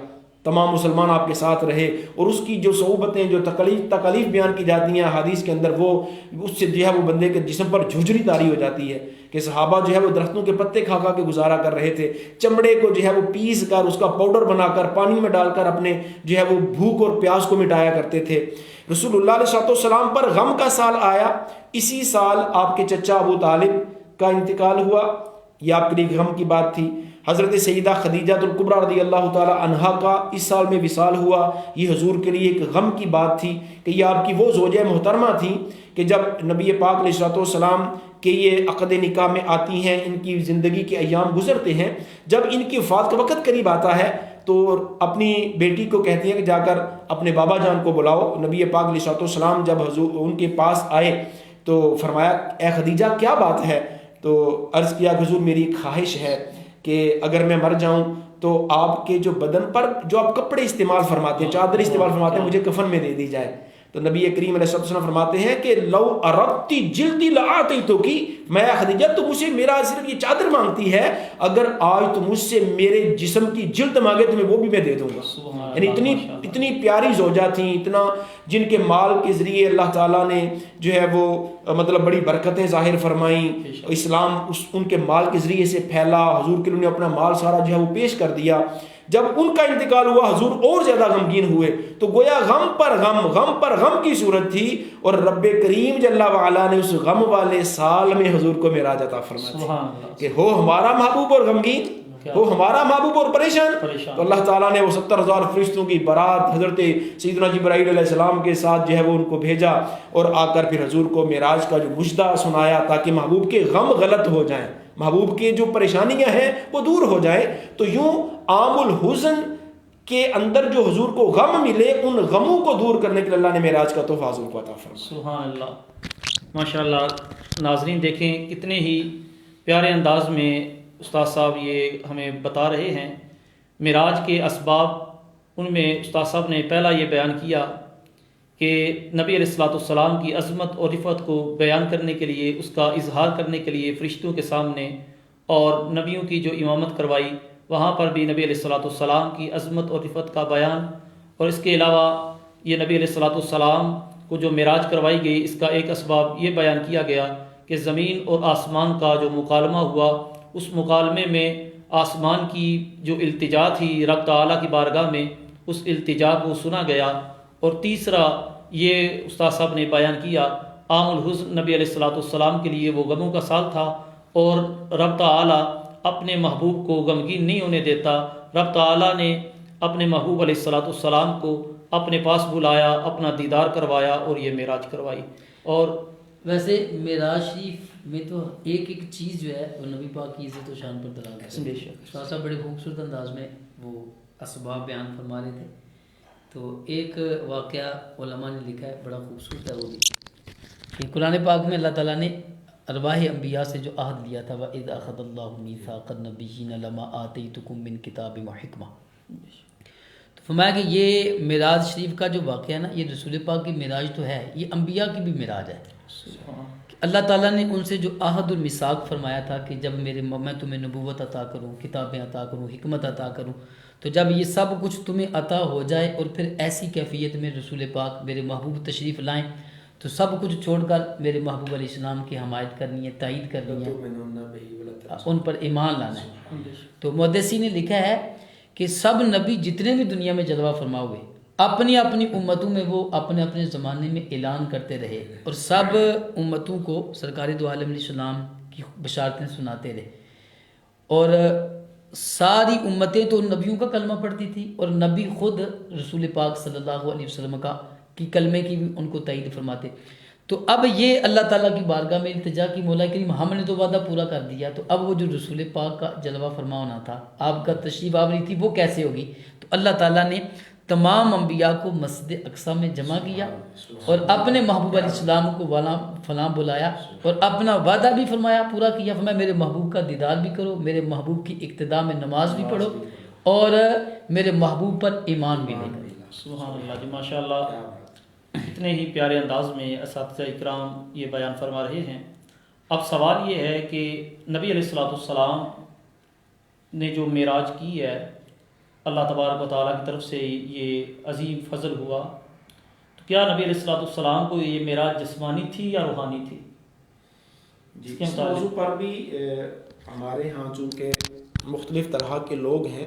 تمام مسلمان آپ کے ساتھ رہے اور اس کی جو صعوبتیں جو تکالیف بیان کی جاتی ہیں حدیث کے اندر وہ اس سے جو ہے وہ بندے کے جسم پر جھجری طاری ہو جاتی ہے کہ صحابہ جو ہے وہ درختوں کے پتے کھا کھا کے گزارا کر رہے تھے. چمڑے کو جو ہے وہ پیس کر اس کا پاؤڈر بنا کر پانی میں ڈال کر اپنے جو ہے وہ بھوک اور پیاس کو مٹایا کرتے تھے. رسول اللہ علیہ السلام پر غم کا سال آیا. اسی سال آپ کے چچا ابو طالب کا انتقال ہوا. یہ آپ کے لیے غم کی بات تھی. حضرت سیدہ خدیجہ الکبریٰ رضی اللہ تعالی عنہا کا اس سال میں وصال ہوا. یہ حضور کے لیے ایک غم کی بات تھی کہ یہ آپ کی وہ زوجہ محترمہ تھیں کہ جب نبی پاک علیہ السلام کہ یہ عقد نکاح میں آتی ہیں، ان کی زندگی کے ایام گزرتے ہیں، جب ان کی وفات کا وقت قریب آتا ہے تو اپنی بیٹی کو کہتی ہیں کہ جا کر اپنے بابا جان کو بلاؤ. نبی پاک علیہ السلام جب حضور ان کے پاس آئے تو فرمایا اے خدیجہ کیا بات ہے؟ تو عرض کیا کہ حضور میری خواہش ہے کہ اگر میں مر جاؤں تو آپ کے جو بدن پر جو آپ کپڑے استعمال فرماتے ہیں، چادر استعمال فرماتے ہیں، مجھے کفن میں دے دی جائے. تو نبی کریم علیہ السلام فرماتے ہیں کہ لو اردتی جلدی لآتیتکی، میں خدیجہ تو مجھ سے میرا صرف یہ چادر مانگتی ہے، اگر آج تو مجھ سے میرے جسم کی جلد مانگے تو میں وہ بھی میں دے دوں گا. یعنی اتنی پیاری زوجہ تھیں، اتنا جن کے مال کے ذریعے اللہ تعالیٰ نے جو ہے وہ مطلب بڑی برکتیں ظاہر فرمائیں، اسلام ان کے مال کے ذریعے سے پھیلا. حضور کے لیے اپنا مال سارا جو ہے وہ پیش کر دیا. جب ان کا انتقال ہوا حضور اور زیادہ غمگین ہوئے، تو گویا غم پر غم کی صورت تھی، اور رب کریم جل وعلا نے اس غم والے سال میں حضور کو معراج عطا فرمائی کہ ہو ہمارا محبوب اور غمگین، ہو ہمارا محبوب اور پریشان. تو اللہ تعالیٰ نے وہ 70,000 فرشتوں کی بارات حضرت سیدنا جبرائیل علیہ السلام کے ساتھ جو ہے وہ ان کو بھیجا، اور آ کر پھر حضور کو معراج کا جو مجدہ سنایا تاکہ محبوب کے غم غلط ہو جائیں، محبوب کے جو پریشانیاں ہیں وہ دور ہو جائیں. تو یوں عام الحزن کے اندر جو حضور کو غم ملے، ان غموں کو دور کرنے کے لیے اللہ نے معراج کا تحفہ حضور کو عطا فرمایا. سبحان اللہ، ماشاء اللہ. ناظرین دیکھیں کتنے ہی پیارے انداز میں استاد صاحب یہ ہمیں بتا رہے ہیں معراج کے اسباب. ان میں استاد صاحب نے پہلا یہ بیان کیا کہ نبی علیہ السلام کی عظمت اور رفعت کو بیان کرنے کے لیے، اس کا اظہار کرنے کے لیے فرشتوں کے سامنے اور نبیوں کی جو امامت کروائی وہاں پر بھی نبی علیہ السلام کی عظمت اور رفعت کا بیان. اور اس کے علاوہ یہ نبی علیہ السلام کو جو معراج کروائی گئی، اس کا ایک اسباب یہ بیان کیا گیا کہ زمین اور آسمان کا جو مکالمہ ہوا، اس مکالمے میں آسمان کی جو التجا تھی رب تعالیٰ کی بارگاہ میں، اس التجا کو سنا گیا. اور تیسرا یہ استاد صاحب نے بیان کیا عام الحزن نبی علیہ السلام کے لیے وہ غموں کا سال تھا، اور رب تعالیٰ اپنے محبوب کو غمگین نہیں ہونے دیتا. رب تعالیٰ نے اپنے محبوب علیہ السلام کو اپنے پاس بلایا، اپنا دیدار کروایا اور یہ معراج کروائی. اور ویسے معراج شریف میں تو ایک چیز جو ہے وہ نبی پاک کی عزت و شان پر دلالت ہے. استاد صاحب بڑے خوبصورت انداز میں وہ اسباب بیان فرما رہے تھے. تو ایک واقعہ علماء نے لکھا ہے بڑا خوبصورت ہے وہ بھی، کہ قرآن پاک میں اللہ تعالیٰ نے ارواح انبیاء سے جو عہد لیا تھا وَإِذْ أَخَذَ اللَّهُ مِيثَاقَ النَّبِيِّينَ لَمَا آتَيْتُكُم مِّن كِتَابٍ وَحِكْمَةٍ، تو فرمایا کہ یہ معراج شریف کا جو واقعہ ہے نا، یہ رسول پاک کی معراج تو ہے، یہ انبیاء کی بھی معراج ہے. اللہ تعالیٰ نے ان سے جو عہد المیثاق فرمایا تھا کہ جب میں تمہیں نبوت عطا کروں، کتابیں عطا کروں، حکمت عطا کروں، تو جب یہ سب کچھ تمہیں عطا ہو جائے اور پھر ایسی کیفیت میں رسول پاک میرے محبوب تشریف لائیں، تو سب کچھ چھوڑ کر میرے محبوب علیہ السلام کی حمایت کرنی ہے، تائید کرنی ہے، ان پر ایمان لانا ہے. تو محدثین نے لکھا ہے کہ سب نبی جتنے بھی دنیا میں جلوہ فرما ہوئے اپنی اپنی امتوں میں وہ اپنے اپنے زمانے میں اعلان کرتے رہے، اور سب امتوں کو سرکار دو عالم علیہ السلام کی بشارتیں سناتے رہے. اور ساری امتیں تو نبیوں کا کلمہ پڑھتی تھی، اور نبی خود رسول پاک صلی اللہ علیہ وسلم کی کلمے کی بھی ان کو تائید فرماتے. تو اب یہ اللہ تعالیٰ کی بارگاہ میں التجا کی مولا کریم ہم نے تو وعدہ پورا کر دیا، تو اب وہ جو رسول پاک کا جلوہ فرما ہونا تھا، آپ کا تشریف آوری تھی، وہ کیسے ہوگی؟ تو اللہ تعالیٰ نے تمام انبیاء کو مسجد اقصیٰ میں جمع کیا اور اپنے محبوب علیہ السلام کو فلاں بلایا، اور اپنا وعدہ بھی فرمایا، پورا کیا. فرمایا میرے محبوب کا دیدار بھی کرو، میرے محبوب کی اقتداء میں نماز بھی پڑھو، اور میرے محبوب پر ایمان بھی لے کرو. سبحان اللہ جی، ماشاء اللہ. اتنے ہی پیارے انداز میں اساتذہ اکرام یہ بیان فرما رہے ہیں. اب سوال یہ ہے کہ نبی علیہ السلام نے جو معراج کی ہے، اللہ تبارک و تعالیٰ کی طرف سے یہ عظیم فضل ہوا، تو کیا نبی علیہ السلام کو یہ معراج جسمانی تھی یا روحانی تھی؟ جی، اس موضوع پر بھی ہمارے ہاں چونکہ مختلف طرح کے لوگ ہیں،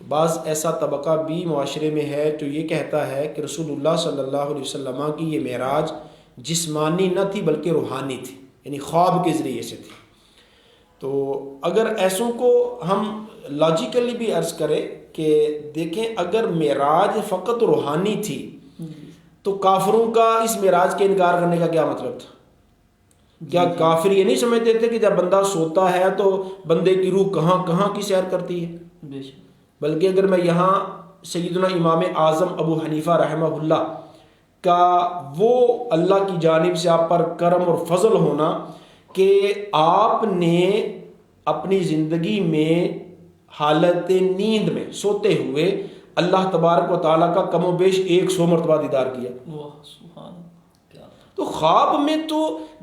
بعض ایسا طبقہ بھی معاشرے میں ہے جو یہ کہتا ہے کہ رسول اللہ صلی اللہ علیہ وسلم کی یہ معراج جسمانی نہ تھی بلکہ روحانی تھی، یعنی خواب کے ذریعے سے تھی. تو اگر ایسوں کو ہم لاجیکلی بھی عرض کریں کہ دیکھیں اگر معراج فقط روحانی تھی تو کافروں کا اس معراج کے انکار کرنے کا کیا مطلب تھا؟ کیا کافر یہ نہیں سمجھتے تھے کہ جب بندہ سوتا ہے تو بندے کی روح کہاں کہاں کی سیر کرتی ہے؟ بلکہ اگر میں یہاں سیدنا امام اعظم ابو حنیفہ رحمہ اللہ کا وہ اللہ کی جانب سے آپ پر کرم اور فضل ہونا کہ آپ نے اپنی زندگی میں حالت نیند میں سوتے ہوئے اللہ تبارک و تعالیٰ کا کم و بیش 100 مرتبہ دیدار کیا. تو خواب میں تو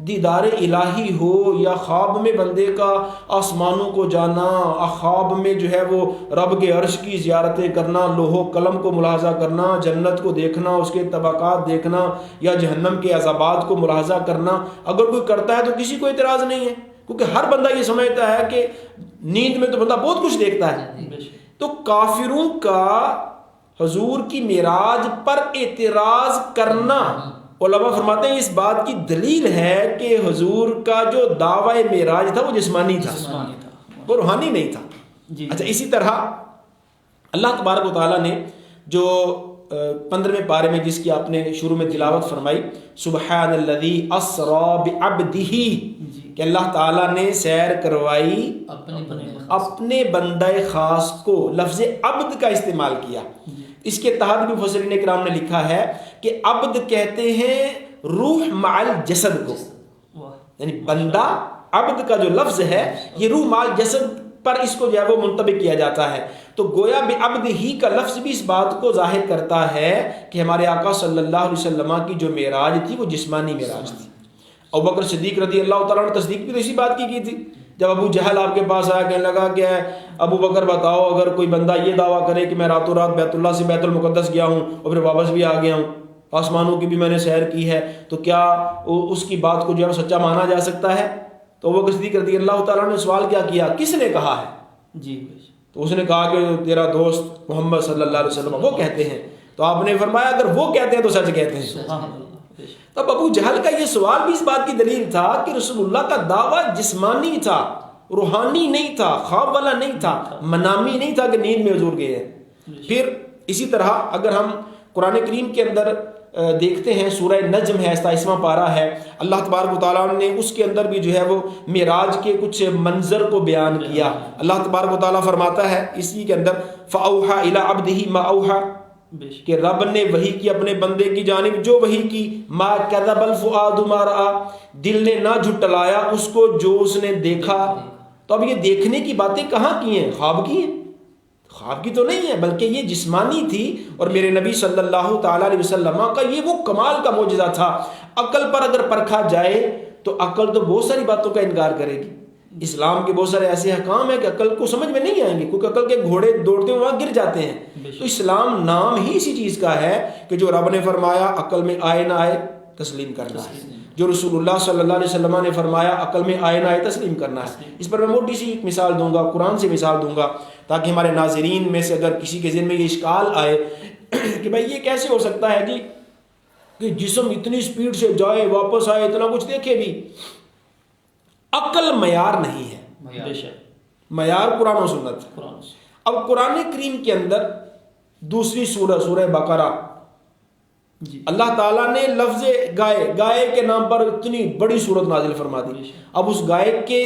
دیدار الہی ہو یا خواب میں بندے کا آسمانوں کو جانا، خواب میں جو ہے وہ رب کے عرش کی زیارتیں کرنا، لوح و قلم کو ملاحظہ کرنا، جنت کو دیکھنا، اس کے طبقات دیکھنا یا جہنم کے عذابات کو ملاحظہ کرنا، اگر کوئی کرتا ہے تو کسی کو اعتراض نہیں ہے، کیونکہ ہر بندہ یہ سمجھتا ہے کہ نیند میں تو بندہ بہت کچھ دیکھتا ہے. تو کافروں کا حضور کی معراج پر اعتراض کرنا، علماء فرماتے ہیں اس بات کی دلیل ہے کہ حضور کا جو دعوی معراج تھا وہ جسمانی تھا، وہ روحانی نہیں تھا. اچھا، اسی طرح اللہ تبارک و تعالیٰ نے جو 15ویں پارے میں جس کی آپ نے شروع میں تلاوت فرمائی، سبحان الذی اسری بعبدہ، کہ اللہ تعالیٰ نے سیر کروائی اپنے بندہ خاص کو، لفظ عبد کا استعمال کیا. اس کے تحت بھی مفسرین کرام نے لکھا ہے کہ عبد کہتے ہیں روح مع الجسد کو، یعنی بندہ عبد کا جو لفظ ہے یہ روح مع الجسد پر اس کو جو ہے وہ منطبق کیا جاتا ہے. تو گویا بعبد ہی کا لفظ بھی اس بات کو ظاہر کرتا ہے کہ ہمارے آقا صلی اللہ علیہ وسلم کی جو معراج تھی وہ جسمانی معراج تھی. ابوبکر صدیق رضی اللہ تعالیٰ نے تصدیق بھی تو اسی بات کی تھی جب ابو جہل آپ کے پاس آیا کہنے لگا کہ ابو بکر بتاؤ اگر کوئی بندہ یہ دعویٰ کرے کہ میں راتوں رات بیت اللہ سے بیت المقدس گیا ہوں اور پھر واپس بھی آ گیا ہوں، آسمانوں کی بھی میں نے سیر کی ہے، تو کیا اس کی بات کو جو ہے سچا مانا جا سکتا ہے؟ تو ابوبکر صدیق رضی اللہ تعالیٰ نے سوال کیا کیا، کس نے کہا ہے؟ تو اس نے کہا کہ تیرا دوست محمد صلی اللہ علیہ وسلم وہ کہتے ہیں. تو آپ نے فرمایا اگر وہ کہتے ہیں تو سچ کہتے ہیں. تب ابو جہل کا یہ سوال بھی اس بات کی دلیل تھا کہ رسول اللہ کا دعویٰ جسمانی تھا، روحانی نہیں تھا، خواب والا نہیں تھا، منامی نہیں تھا کہ نیند میں حضور گئے ہیں. پھر اسی طرح اگر ہم قرآن کریم کے اندر دیکھتے ہیں، سورہ نجم ہے، 27واں پارہ ہے، اللہ تبارک و تعالیٰ نے اس کے اندر بھی جو ہے وہ معراج کے کچھ منظر کو بیان کیا. اللہ تبارک و تعالیٰ فرماتا ہے اسی کے اندر فَأَوْحَى إِلَىٰ عَبْدِهِ مَا أَوْحَى، کہ رب نے وحی کی اپنے بندے کی جانب جو وحی کی، ما کذب الفؤاد ما رأى، دل نے نہ جھٹلایا اس کو جو اس نے دیکھا. تو اب یہ دیکھنے کی باتیں کہاں کی ہیں؟ خواب کی ہیں؟ خواب کی تو نہیں ہے، بلکہ یہ جسمانی تھی. اور میرے نبی صلی اللہ تعالیٰ علیہ وسلم کا یہ وہ کمال کا معجزہ تھا. عقل پر اگر پرکھا جائے تو عقل تو بہت ساری باتوں کا انکار کرے گی. اسلام کے بہت سارے ایسے احکام ہیں کہ عقل کو سمجھ میں نہیں آئیں گے، کیونکہ عقل کے گھوڑے دوڑتے ہوئے وہاں گر جاتے ہیں. تو اسلام نام ہی اسی چیز کا ہے کہ جو رب نے فرمایا عقل میں آئے نہ آئے تسلیم کرنا ہے، جو رسول اللہ صلی اللہ علیہ وسلم نے فرمایا عقل میں آئے نہ آئے تسلیم کرنا ہے. اس پر میں موٹی سی ایک مثال دوں گا، قرآن سے مثال دوں گا، تاکہ ہمارے ناظرین میں سے اگر کسی کے ذہن میں یہ اشکال آئے کہ بھائی یہ کیسے ہو سکتا ہے جی کہ جسم اتنی سپیڈ سے جائے واپس آئے اتنا کچھ دیکھے بھی. عقل معیار نہیں ہے، معیار قرآن و سنت. اب قرآن کریم کے اندر دوسری سورہ بقرہ، اللہ تعالیٰ نے لفظ گائے کے نام پر اتنی بڑی سورت نازل فرما دی. اب اس گائے کے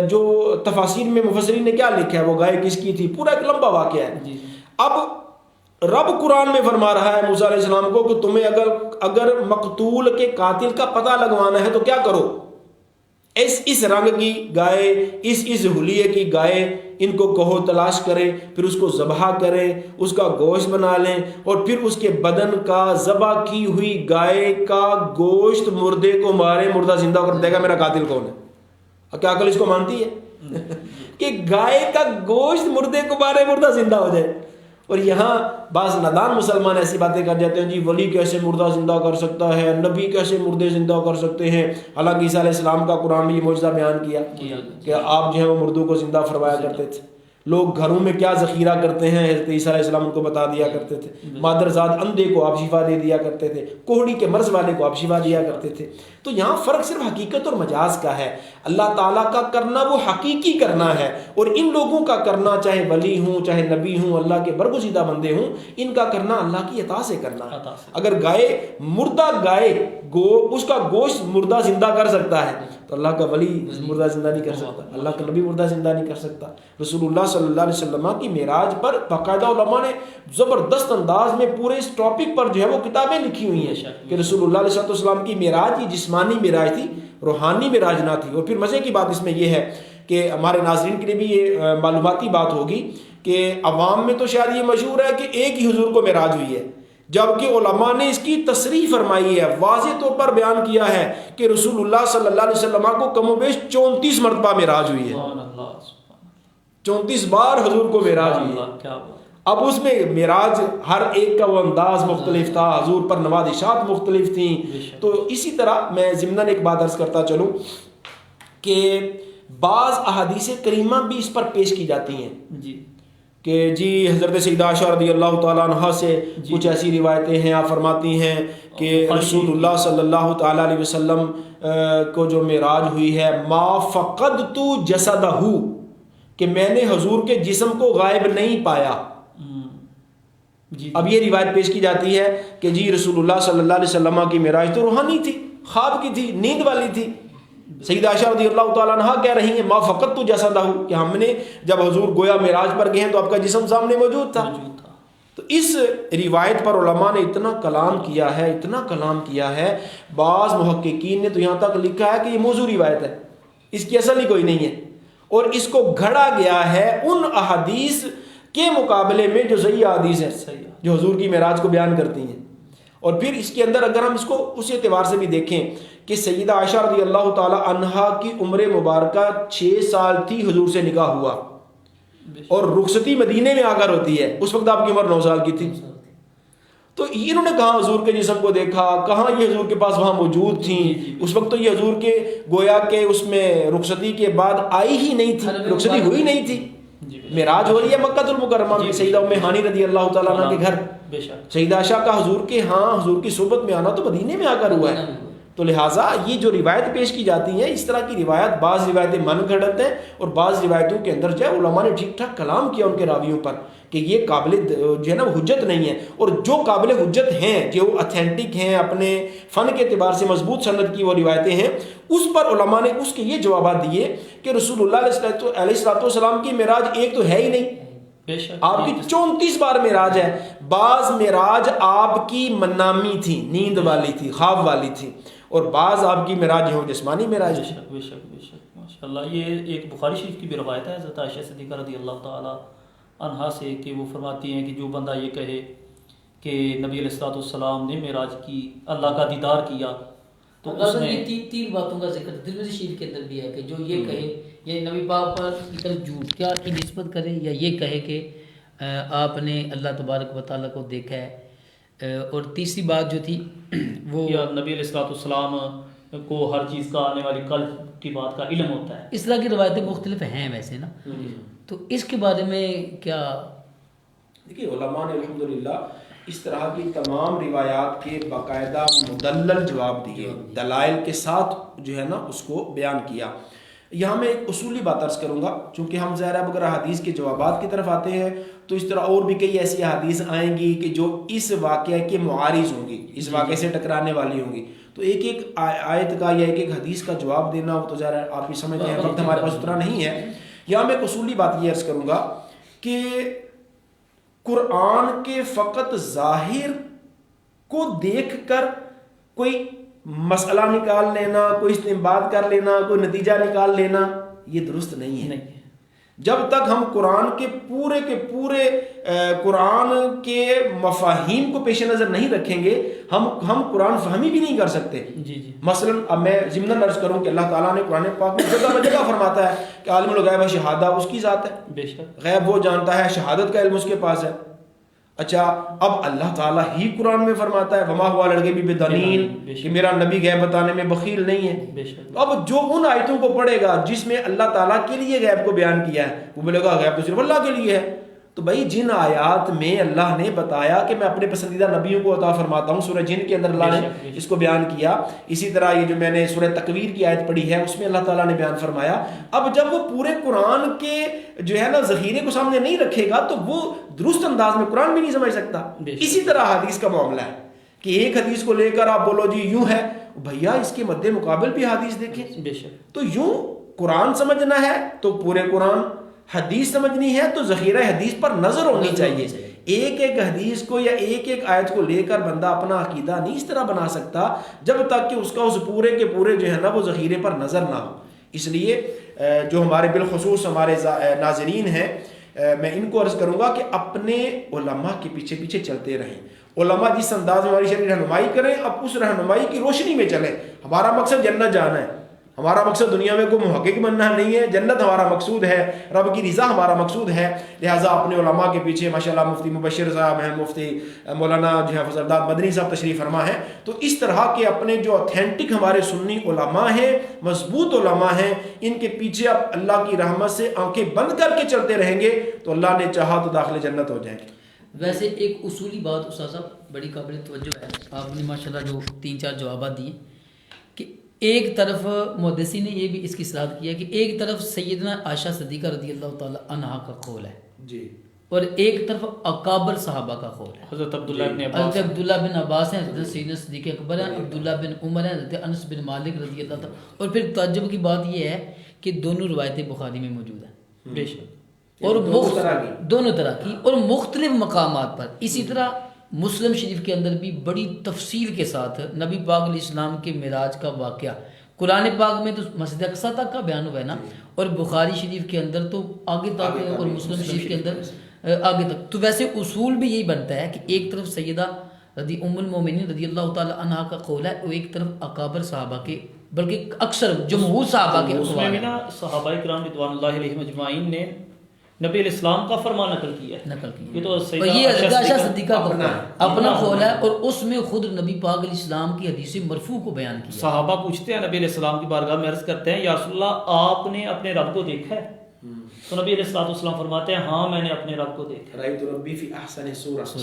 جو تفاسیر میں مفسرین نے کیا لکھا ہے، وہ گائے کس کی تھی، پورا ایک لمبا واقعہ ہے. اب رب قرآن میں فرما رہا ہے موسیٰ علیہ السلام کو کہ تمہیں اگر مقتول کے قاتل کا پتہ لگوانا ہے تو کیا کرو، اس رنگ کی گائے، اس حلیے کی گائے ان کو کہو تلاش کریں، پھر اس کو ذبح کریں، اس کا گوشت بنا لیں، اور پھر اس کے بدن کا ذبح کی ہوئی گائے کا گوشت مردے کو مارے، مردہ زندہ ہو کر دے گا میرا قاتل کون ہے. کیا عقل اس کو مانتی ہے کہ گائے کا گوشت مردے کو مارے مردہ زندہ ہو جائے؟ اور یہاں بعض نادان مسلمان ایسی باتیں کر جاتے ہیں، جی ولی کیسے مردہ زندہ کر سکتا ہے، نبی کیسے مردے زندہ کر سکتے ہیں. حالانکہ عیسیٰ علیہ السلام کا قرآن میں یہ معجزہ بیان کیا کہ آپ جو ہے وہ مردوں کو زندہ فرمایا کرتے تھے. لوگ گھروں میں کیا ذخیرہ کرتے ہیں حضرت عیسیٰ علیہ السلام ان کو بتا دیا کرتے تھے، مادرزاد اندھے کو آپ شفا دے دیا کرتے تھے، کوہڑی کے مرض والے کو آپ شفا دیا کرتے تھے۔ تو یہاں فرق صرف حقیقت اور مجاز کا ہے۔ اللہ تعالیٰ کا کرنا وہ حقیقی کرنا ہے، اور ان لوگوں کا کرنا چاہے ولی ہوں چاہے نبی ہوں اللہ کے برگزیدہ بندے ہوں، ان کا کرنا اللہ کی عطا سے کرنا ہے۔ اگر گائے مردہ گائے اس کا گوشت مردہ زندہ کر سکتا ہے تو اللہ کا ولی مردہ زندہ نہیں کر سکتا، اللہ کا نبی مردہ زندہ نہیں کر سکتا۔ رسول اللہ صلی اللہ علیہ وسلم کی معراج پر باقاعدہ علماء نے زبردست انداز میں پورے اس ٹاپک پر جو ہے وہ کتابیں لکھی ہوئی ہیں کہ رسول اللہ علیہ وسلم کی معراج یہ جسمانی معراج تھی، روحانی معراج نہ تھی۔ اور پھر مزے کی بات اس میں یہ ہے کہ ہمارے ناظرین کے لیے بھی یہ معلوماتی بات ہوگی کہ عوام میں تو شاید یہ مشہور ہے کہ ایک ہی حضور کو معراج ہوئی ہے، جبکہ علماء نے اس کی تصریح فرمائی ہے، واضح طور پر بیان کیا ہے کہ رسول اللہ صلی اللہ علیہ وسلم کو کم و بیش 34 مرتبہ معراج ہوئی ہے، 34 بار حضور کو معراج ہوئی ہے۔ اب اس میں معراج ہر ایک کا وہ انداز مختلف تھا، حضور پر نوازشات مختلف تھیں۔ تو اسی طرح میں ضمناً ایک بات عرض کرتا چلوں کہ بعض احادیث کریمہ بھی اس پر پیش کی جاتی ہیں کہ جی حضرت سیدہ عائشہ رضی اللہ تعالیٰ عنہ سے کچھ ایسی روایتیں ہیں، آپ فرماتی ہیں کہ رسول اللہ صلی اللہ تعالیٰ علیہ وسلم کو جو معراج ہوئی ہے، ما فقدت جسدہ، کہ میں نے حضور کے جسم کو غائب نہیں پایا۔ اب یہ روایت پیش کی جاتی ہے کہ جی رسول اللہ صلی اللہ علیہ وسلم کی معراج تو روحانی تھی، خواب کی تھی، نیند والی تھی۔ سیدہ عائشہ رضی اللہ تعالیٰ عنہ کہہ رہی ہیں ما فقدت جسدہ، کہ ہم نے جب حضور گویا معراج پر گئے ہیں تو آپ کا جسم سامنے موجود تھا۔ تو اس روایت پر علماء نے اتنا کلام کیا ہے، اتنا کلام کیا ہے، بعض محققین نے تو یہاں تک لکھا ہے کہ یہ موضوع روایت ہے، اس کی اصل ہی کوئی نہیں ہے، اور اس کو گھڑا گیا ہے ان احادیث کے مقابلے میں جو صحیح احادیث ہیں جو حضور کی معراج کو بیان کرتی ہیں۔ اور پھر اس کے اندر اگر ہم اس کو اس اعتبار سے بھی دیکھیں کہ سیدہ عائشہ رضی اللہ تعالی عنہا کی عمر مبارکہ 6 سال تھی حضور سے نکاح ہوا، اور رخصتی مدینے میں آ کر ہوتی ہے، اس وقت آپ کی عمر 9 سال کی تھی۔ تو انہوں نے کہاں حضور کے جسم کو دیکھا، کہاں یہ حضور کے پاس وہاں موجود تھیں؟ اس وقت تو یہ حضور کے گویا کہ اس میں رخصتی کے بعد آئی ہی نہیں تھی، رخصتی ہوئی نہیں تھی۔ معراج ہو رہی ہے مکہ المکرمہ میں سیدہ ام ہانی رضی اللہ تعالیٰ عنہ کے گھر، سیدہ عائشہ کا حضور کے ہاں حضور کی صحبت میں آنا تو مدینے میں آ کر ہوا ہے۔ تو لہٰذا یہ جو روایت پیش کی جاتی ہیں، اس طرح کی روایت، بعض روایتیں من گھڑت ہیں اور بعض روایتوں کے اندر جو ہے علماء نے ٹھیک ٹھاک کلام کیا ان کے راویوں پر کہ یہ قابل جو ہے نا حجت نہیں ہے، اور جو قابل حجت ہیں، جو اتھینٹک ہیں، اپنے فن کے اعتبار سے مضبوط سند کی وہ روایتیں ہیں، اس پر علماء نے اس کے یہ جوابات دیے کہ رسول اللہ علیہ السلام کی معراج ایک تو ہے ہی نہیں، آپ کی 34 بار معراج ہے۔ بعض معراج آپ کی منامی تھی، نیند والی تھی، خواب والی تھی، اور بعض آپ کی معراج جو جسمانی معراج تھی۔ بے شک ماشاء اللہ۔ یہ ایک بخاری شریف کی بھی روایت ہے حضرت عائشہ صدیقہ رضی اللہ تعالی عنہا سے کہ وہ فرماتی ہیں کہ جو بندہ یہ کہے کہ نبی علیہ الصلوۃ والسلام نے معراج کی، اللہ کا دیدار کیا، تو اس نے تین باتوں کا ذکر ترمذی شریف کے اندر بھی ہے کہ جو یہ کہے یعنی نبی پاک پر جھوٹ کیا کی نسبت کرے، یا یہ کہے کہ آپ نے اللہ تبارک و تعالیٰ کو دیکھا ہے، اور تیسری بات جو تھی وہ یا نبی علیہ الصلوۃ والسلام کو ہر چیز کا آنے والی کل کی بات کا علم ہوتا ہے۔ اس طرح کی روایتیں مختلف ہیں ویسے نا، تو اس کے بارے میں کیا؟ دیکھیے علماء نے الحمدللہ اس طرح کی تمام روایات کے باقاعدہ مدلل جواب دیے، دلائل کے ساتھ جو ہے نا اس کو بیان کیا۔ یہاں میں ایک اصولی بات عرض کروں گا، چونکہ ہم ظاہر ہے اگر حدیث کے جوابات کی طرف آتے ہیں تو اس طرح اور بھی کئی ایسی حدیث آئیں گی کہ جو اس واقعے کے معارض ہوں گی، اس واقعے سے ٹکرانے والی ہوں گی، تو ایک ایک آیت کا یا ایک ایک حدیث کا جواب دینا وہ تو ظاہر ہے آپ ہی سمجھتے ہیں، وقت ہمارے پاس اتنا نہیں ہے۔ یہاں میں ایک اصولی بات یہ عرض کروں گا کہ قرآن کے فقط ظاہر کو دیکھ کر کوئی مسئلہ نکال لینا، کوئی استنباط کر لینا، کوئی نتیجہ نکال لینا، یہ درست نہیں ہے۔ جب تک ہم قرآن کے پورے قرآن کے مفاہیم کو پیش نظر نہیں رکھیں گے، ہم قرآن فہمی بھی نہیں کر سکتے۔ مثلا اب میں ضمن عرض کروں کہ اللہ تعالیٰ نے قرآن پاک میں جگہ جگہ فرماتا ہے کہ عالم الغیب و شہادہ اس کی ذات ہے، غیب وہ جانتا ہے، شہادت کا علم اس کے پاس ہے۔ اچھا اب اللہ تعالیٰ ہی قرآن میں فرماتا ہے وما هو علی الغیب بدنین کہ میرا نبی غیب بتانے میں بخیل نہیں ہے. اب جو ان آیتوں کو پڑھے گا جس میں اللہ تعالیٰ کے لیے غیب کو بیان کیا ہے وہ بولے گا غیب تو صرف اللہ کے لیے ہے. تو بھائی جن آیات میں اللہ نے بتایا کہ میں اپنے پسندیدہ نبیوں کو عطا فرماتا ہوں، سورہ جن کے اندر اللہ نے اس کو بیان کیا. اسی طرح یہ جو میں نے سورہ تکویر کی آیت پڑھی ہے اس میں اللہ تعالیٰ نے بیان فرمایا. اب جب وہ پورے قرآن کے جو ہے نا ذخیرے کو سامنے نہیں رکھے گا تو وہ درست انداز میں قرآن بھی نہیں سمجھ سکتا. اسی طرح حدیث کا معاملہ ہے کہ ایک حدیث کو لے کر آپ بولو جی یوں ہے، بھیا اس کے مد مقابل بھی حدیث دیکھیں. تو یوں قرآن سمجھنا ہے تو پورے قرآن، حدیث سمجھنی ہے تو ذخیرہ حدیث پر نظر ہونی چاہیے. ایک ایک حدیث کو یا ایک ایک آیت کو لے کر بندہ اپنا عقیدہ نہیں اس طرح بنا سکتا جب تک کہ اس کا اس پورے کے پورے جو ہے نا وہ ذخیرے پر نظر نہ ہو. اس لیے جو ہمارے بالخصوص ہمارے ناظرین ہیں، میں ان کو عرض کروں گا کہ اپنے علماء کے پیچھے پیچھے چلتے رہیں. علماء جس انداز میں ہماری شرعی رہنمائی کریں اب اس رہنمائی کی روشنی میں چلیں. ہمارا مقصد جنت جانا ہے، ہمارا مقصد دنیا میں کوئی محقق بننا نہیں ہے، جنت ہمارا مقصود ہے، رب کی رضا ہمارا مقصود ہے. لہٰذا اپنے علماء کے پیچھے ماشاءاللہ مفتی مبشر صاحب ہیں، مفتی مولانا جو ہے فضل داد مدنی صاحب تشریف فرما ہیں. تو اس طرح کے اپنے جو اوتھینٹک ہمارے سنی علماء ہیں، مضبوط علماء ہیں، ان کے پیچھے آپ اللہ کی رحمت سے آنکھیں بند کر کے چلتے رہیں گے تو اللہ نے چاہا تو داخل جنت ہو جائیں گے. ویسے ایک اصولی بات استاد صاحب بڑی قابل توجہ ہے، آپ نے ماشاءاللہ جو 3-4 جوابات دیے کہ ایک طرف محدثین نے یہ بھی اس کی اصلاح کیا کہ ایک طرف سیدنا عائشہ صدیقہ رضی اللہ تعالی عنہا کا قول ہے جی، اور ایک طرف اکابر صحابہ کا قول ہے. حضرت عبداللہ بن عباس، حضرت عبداللہ بن عباس ہیں، حضرت سیدنا صدیق اکبر ہیں، عبداللہ بن عمر ہیں، حضرت انس بن مالک رضی اللہ تعالی. اور پھر تعجب کی بات یہ ہے کہ دونوں روایتیں بخاری میں موجود ہیں، بے شک، اور دونوں طرح کی اور مختلف مقامات پر. اسی طرح مسلم شریف کے اندر بھی بڑی تفصیل کے ساتھ نبی پاک علیہ السلام کے معراج کا واقعہ قرآن پاک میں تو مسجد اقصیٰ تک کا بیان ہوا ہے نا، اور بخاری شریف کے اندر تو آگے تک ہے اور مسلم شریف کے اندر آگے تک. تو ویسے اصول بھی یہی بنتا ہے کہ ایک طرف سیدہ رضی ام المومنین رضی اللہ تعالی عنہا کا قول ہے اور ایک طرف اکابر صحابہ کے، بلکہ اکثر جمہور صحابہ کے اس میں بھی نا صحابہ کرام رضوان اللہ علیہم اجمعین نے نبی علیہ السلام کا فرمان نقل کیا ہے. یہ تو یہ حضرت عائشہ صدیقہ کا اپنا قول ہے اور اس میں خود نبی پاک علیہ السلام کی حدیث مرفوع کو بیان کیا. صحابہ پوچھتے ہیں نبی علیہ السلام کی بارگاہ میں عرض کرتے ہیں یا رسول اللہ آپ نے اپنے رب کو دیکھا ہے؟ تو نبی علیہ السلام فرماتے ہیں ہاں میں نے اپنے رب کو دیکھا، رأیت ربی فی احسن صورۃ،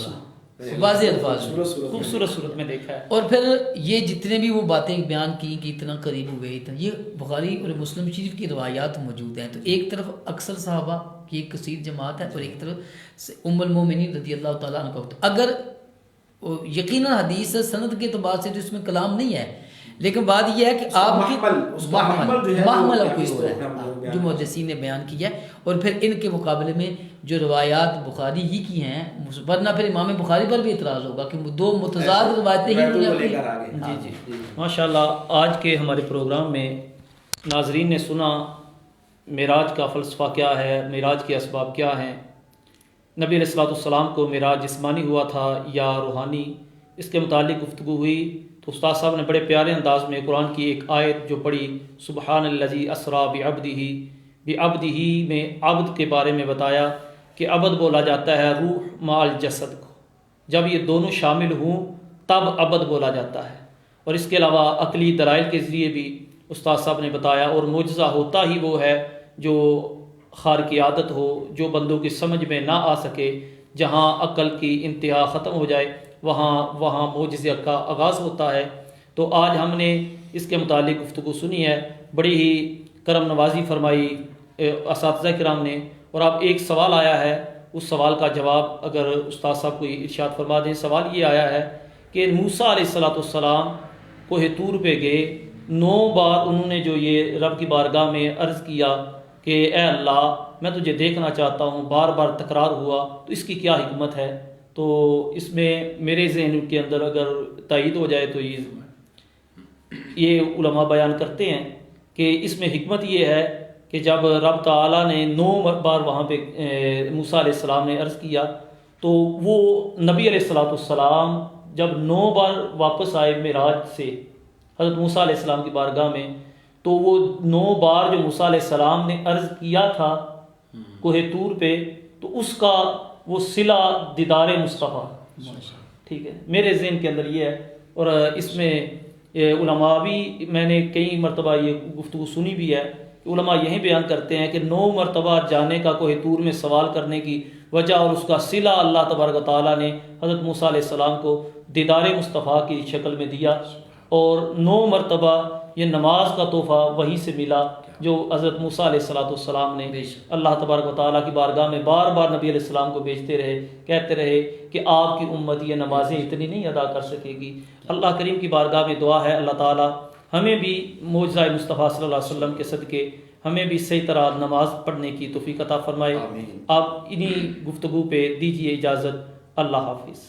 واضح الفاظ خوبصورت صورت میں دیکھا ہے. اور پھر یہ جتنے بھی وہ باتیں بیان کی کہ اتنا قریب ہوئے اتنا، یہ بخاری اور مسلم شریف کی روایات موجود ہیں. تو ایک طرف اکثر صحابہ کی ایک کثیر جماعت ہے اور ایک طرف ام المومنین رضی اللہ تعالیٰ عنہ کا. اگر یقیناً حدیث سند کے اعتبار سے تو اس میں کلام نہیں ہے، لیکن بات یہ ہے کہ آپ کی محمل کوئی ہو رہا ہے جو محدثین نے بیان کیا ہے. اور پھر ان کے مقابلے میں جو روایات بخاری ہی کی ہیں، ورنہ پھر امام بخاری پر بھی اعتراض ہوگا کہ دو متضاد روایتیں ہی. جی ماشاءاللہ. آج کے ہمارے پروگرام میں ناظرین نے سنا معراج کا فلسفہ کیا ہے، معراج کے اسباب کیا ہیں، نبی علیہ السلام کو معراج جسمانی ہوا تھا یا روحانی، اس کے متعلق گفتگو ہوئی. تو استاد صاحب نے بڑے پیارے انداز میں قرآن کی ایک آیت جو پڑھی سبحان الذی اسریٰ بعبدہ میں عبد کے بارے میں بتایا کہ عبد بولا جاتا ہے روح مع الجسد کو، جب یہ دونوں شامل ہوں تب عبد بولا جاتا ہے. اور اس کے علاوہ عقلی دلائل کے ذریعے بھی استاد صاحب نے بتایا. اور معجزہ ہوتا ہی وہ ہے جو خارق عادت ہو، جو بندوں کی سمجھ میں نہ آ سکے، جہاں عقل کی انتہا ختم ہو جائے وہاں معجزے کا آغاز ہوتا ہے. تو آج ہم نے اس کے متعلق گفتگو سنی ہے، بڑی ہی کرم نوازی فرمائی اساتذہ کرام نے. اور اب ایک سوال آیا ہے، اس سوال کا جواب اگر استاد صاحب کوئی ارشاد فرما دیں. سوال یہ آیا ہے کہ موسیٰ علیہ السلام کوہ طور پہ گئے، 9 بار انہوں نے جو یہ رب کی بارگاہ میں عرض کیا کہ اے اللہ میں تجھے دیکھنا چاہتا ہوں، بار بار تکرار ہوا، تو اس کی کیا حکمت ہے؟ تو اس میں میرے ذہن کے اندر اگر تائید ہو جائے تو یہ علماء بیان کرتے ہیں کہ اس میں حکمت یہ ہے کہ جب رب تعالیٰ نے 9 بار وہاں پہ موسیٰ علیہ السلام نے عرض کیا تو وہ نبی علیہ السلام جب 9 بار واپس آئے معراج سے حضرت موسیٰ علیہ السلام کی بارگاہ میں، تو وہ 9 بار جو موسیٰ علیہ السلام نے عرض کیا تھا کوہ طور پہ، تو اس کا وہ صلہ دیدار مصطفیٰ. ٹھیک ہے، میرے ذہن کے اندر یہ ہے. اور اس میں علماء بھی، میں نے کئی مرتبہ یہ گفتگو سنی بھی ہے، علماء یہی بیان کرتے ہیں کہ 9 مرتبہ جانے کا کوہ طور میں سوال کرنے کی وجہ اور اس کا صلہ اللہ تبارک و تعالیٰ نے حضرت موسیٰ علیہ السلام کو دیدار مصطفیٰ کی شکل میں دیا، اور 9 مرتبہ یہ نماز کا تحفہ وہی سے ملا جو حضرت موسیٰ علیہ السلام نے اللہ تبارک و تعالیٰ کی بارگاہ میں بار بار نبی علیہ السلام کو بھیجتے رہے، کہتے رہے کہ آپ کی امت یہ نمازیں اتنی نہیں ادا کر سکے گی. اللہ کریم کی بارگاہ میں دعا ہے اللہ تعالیٰ ہمیں بھی معجزہ مصطفیٰ صلی اللہ علیہ وسلم کے صدقے ہمیں بھی صحیح طرح نماز پڑھنے کی توفیق عطا فرمائے. آپ انہی گفتگو پہ دیجیے اجازت. اللہ حافظ.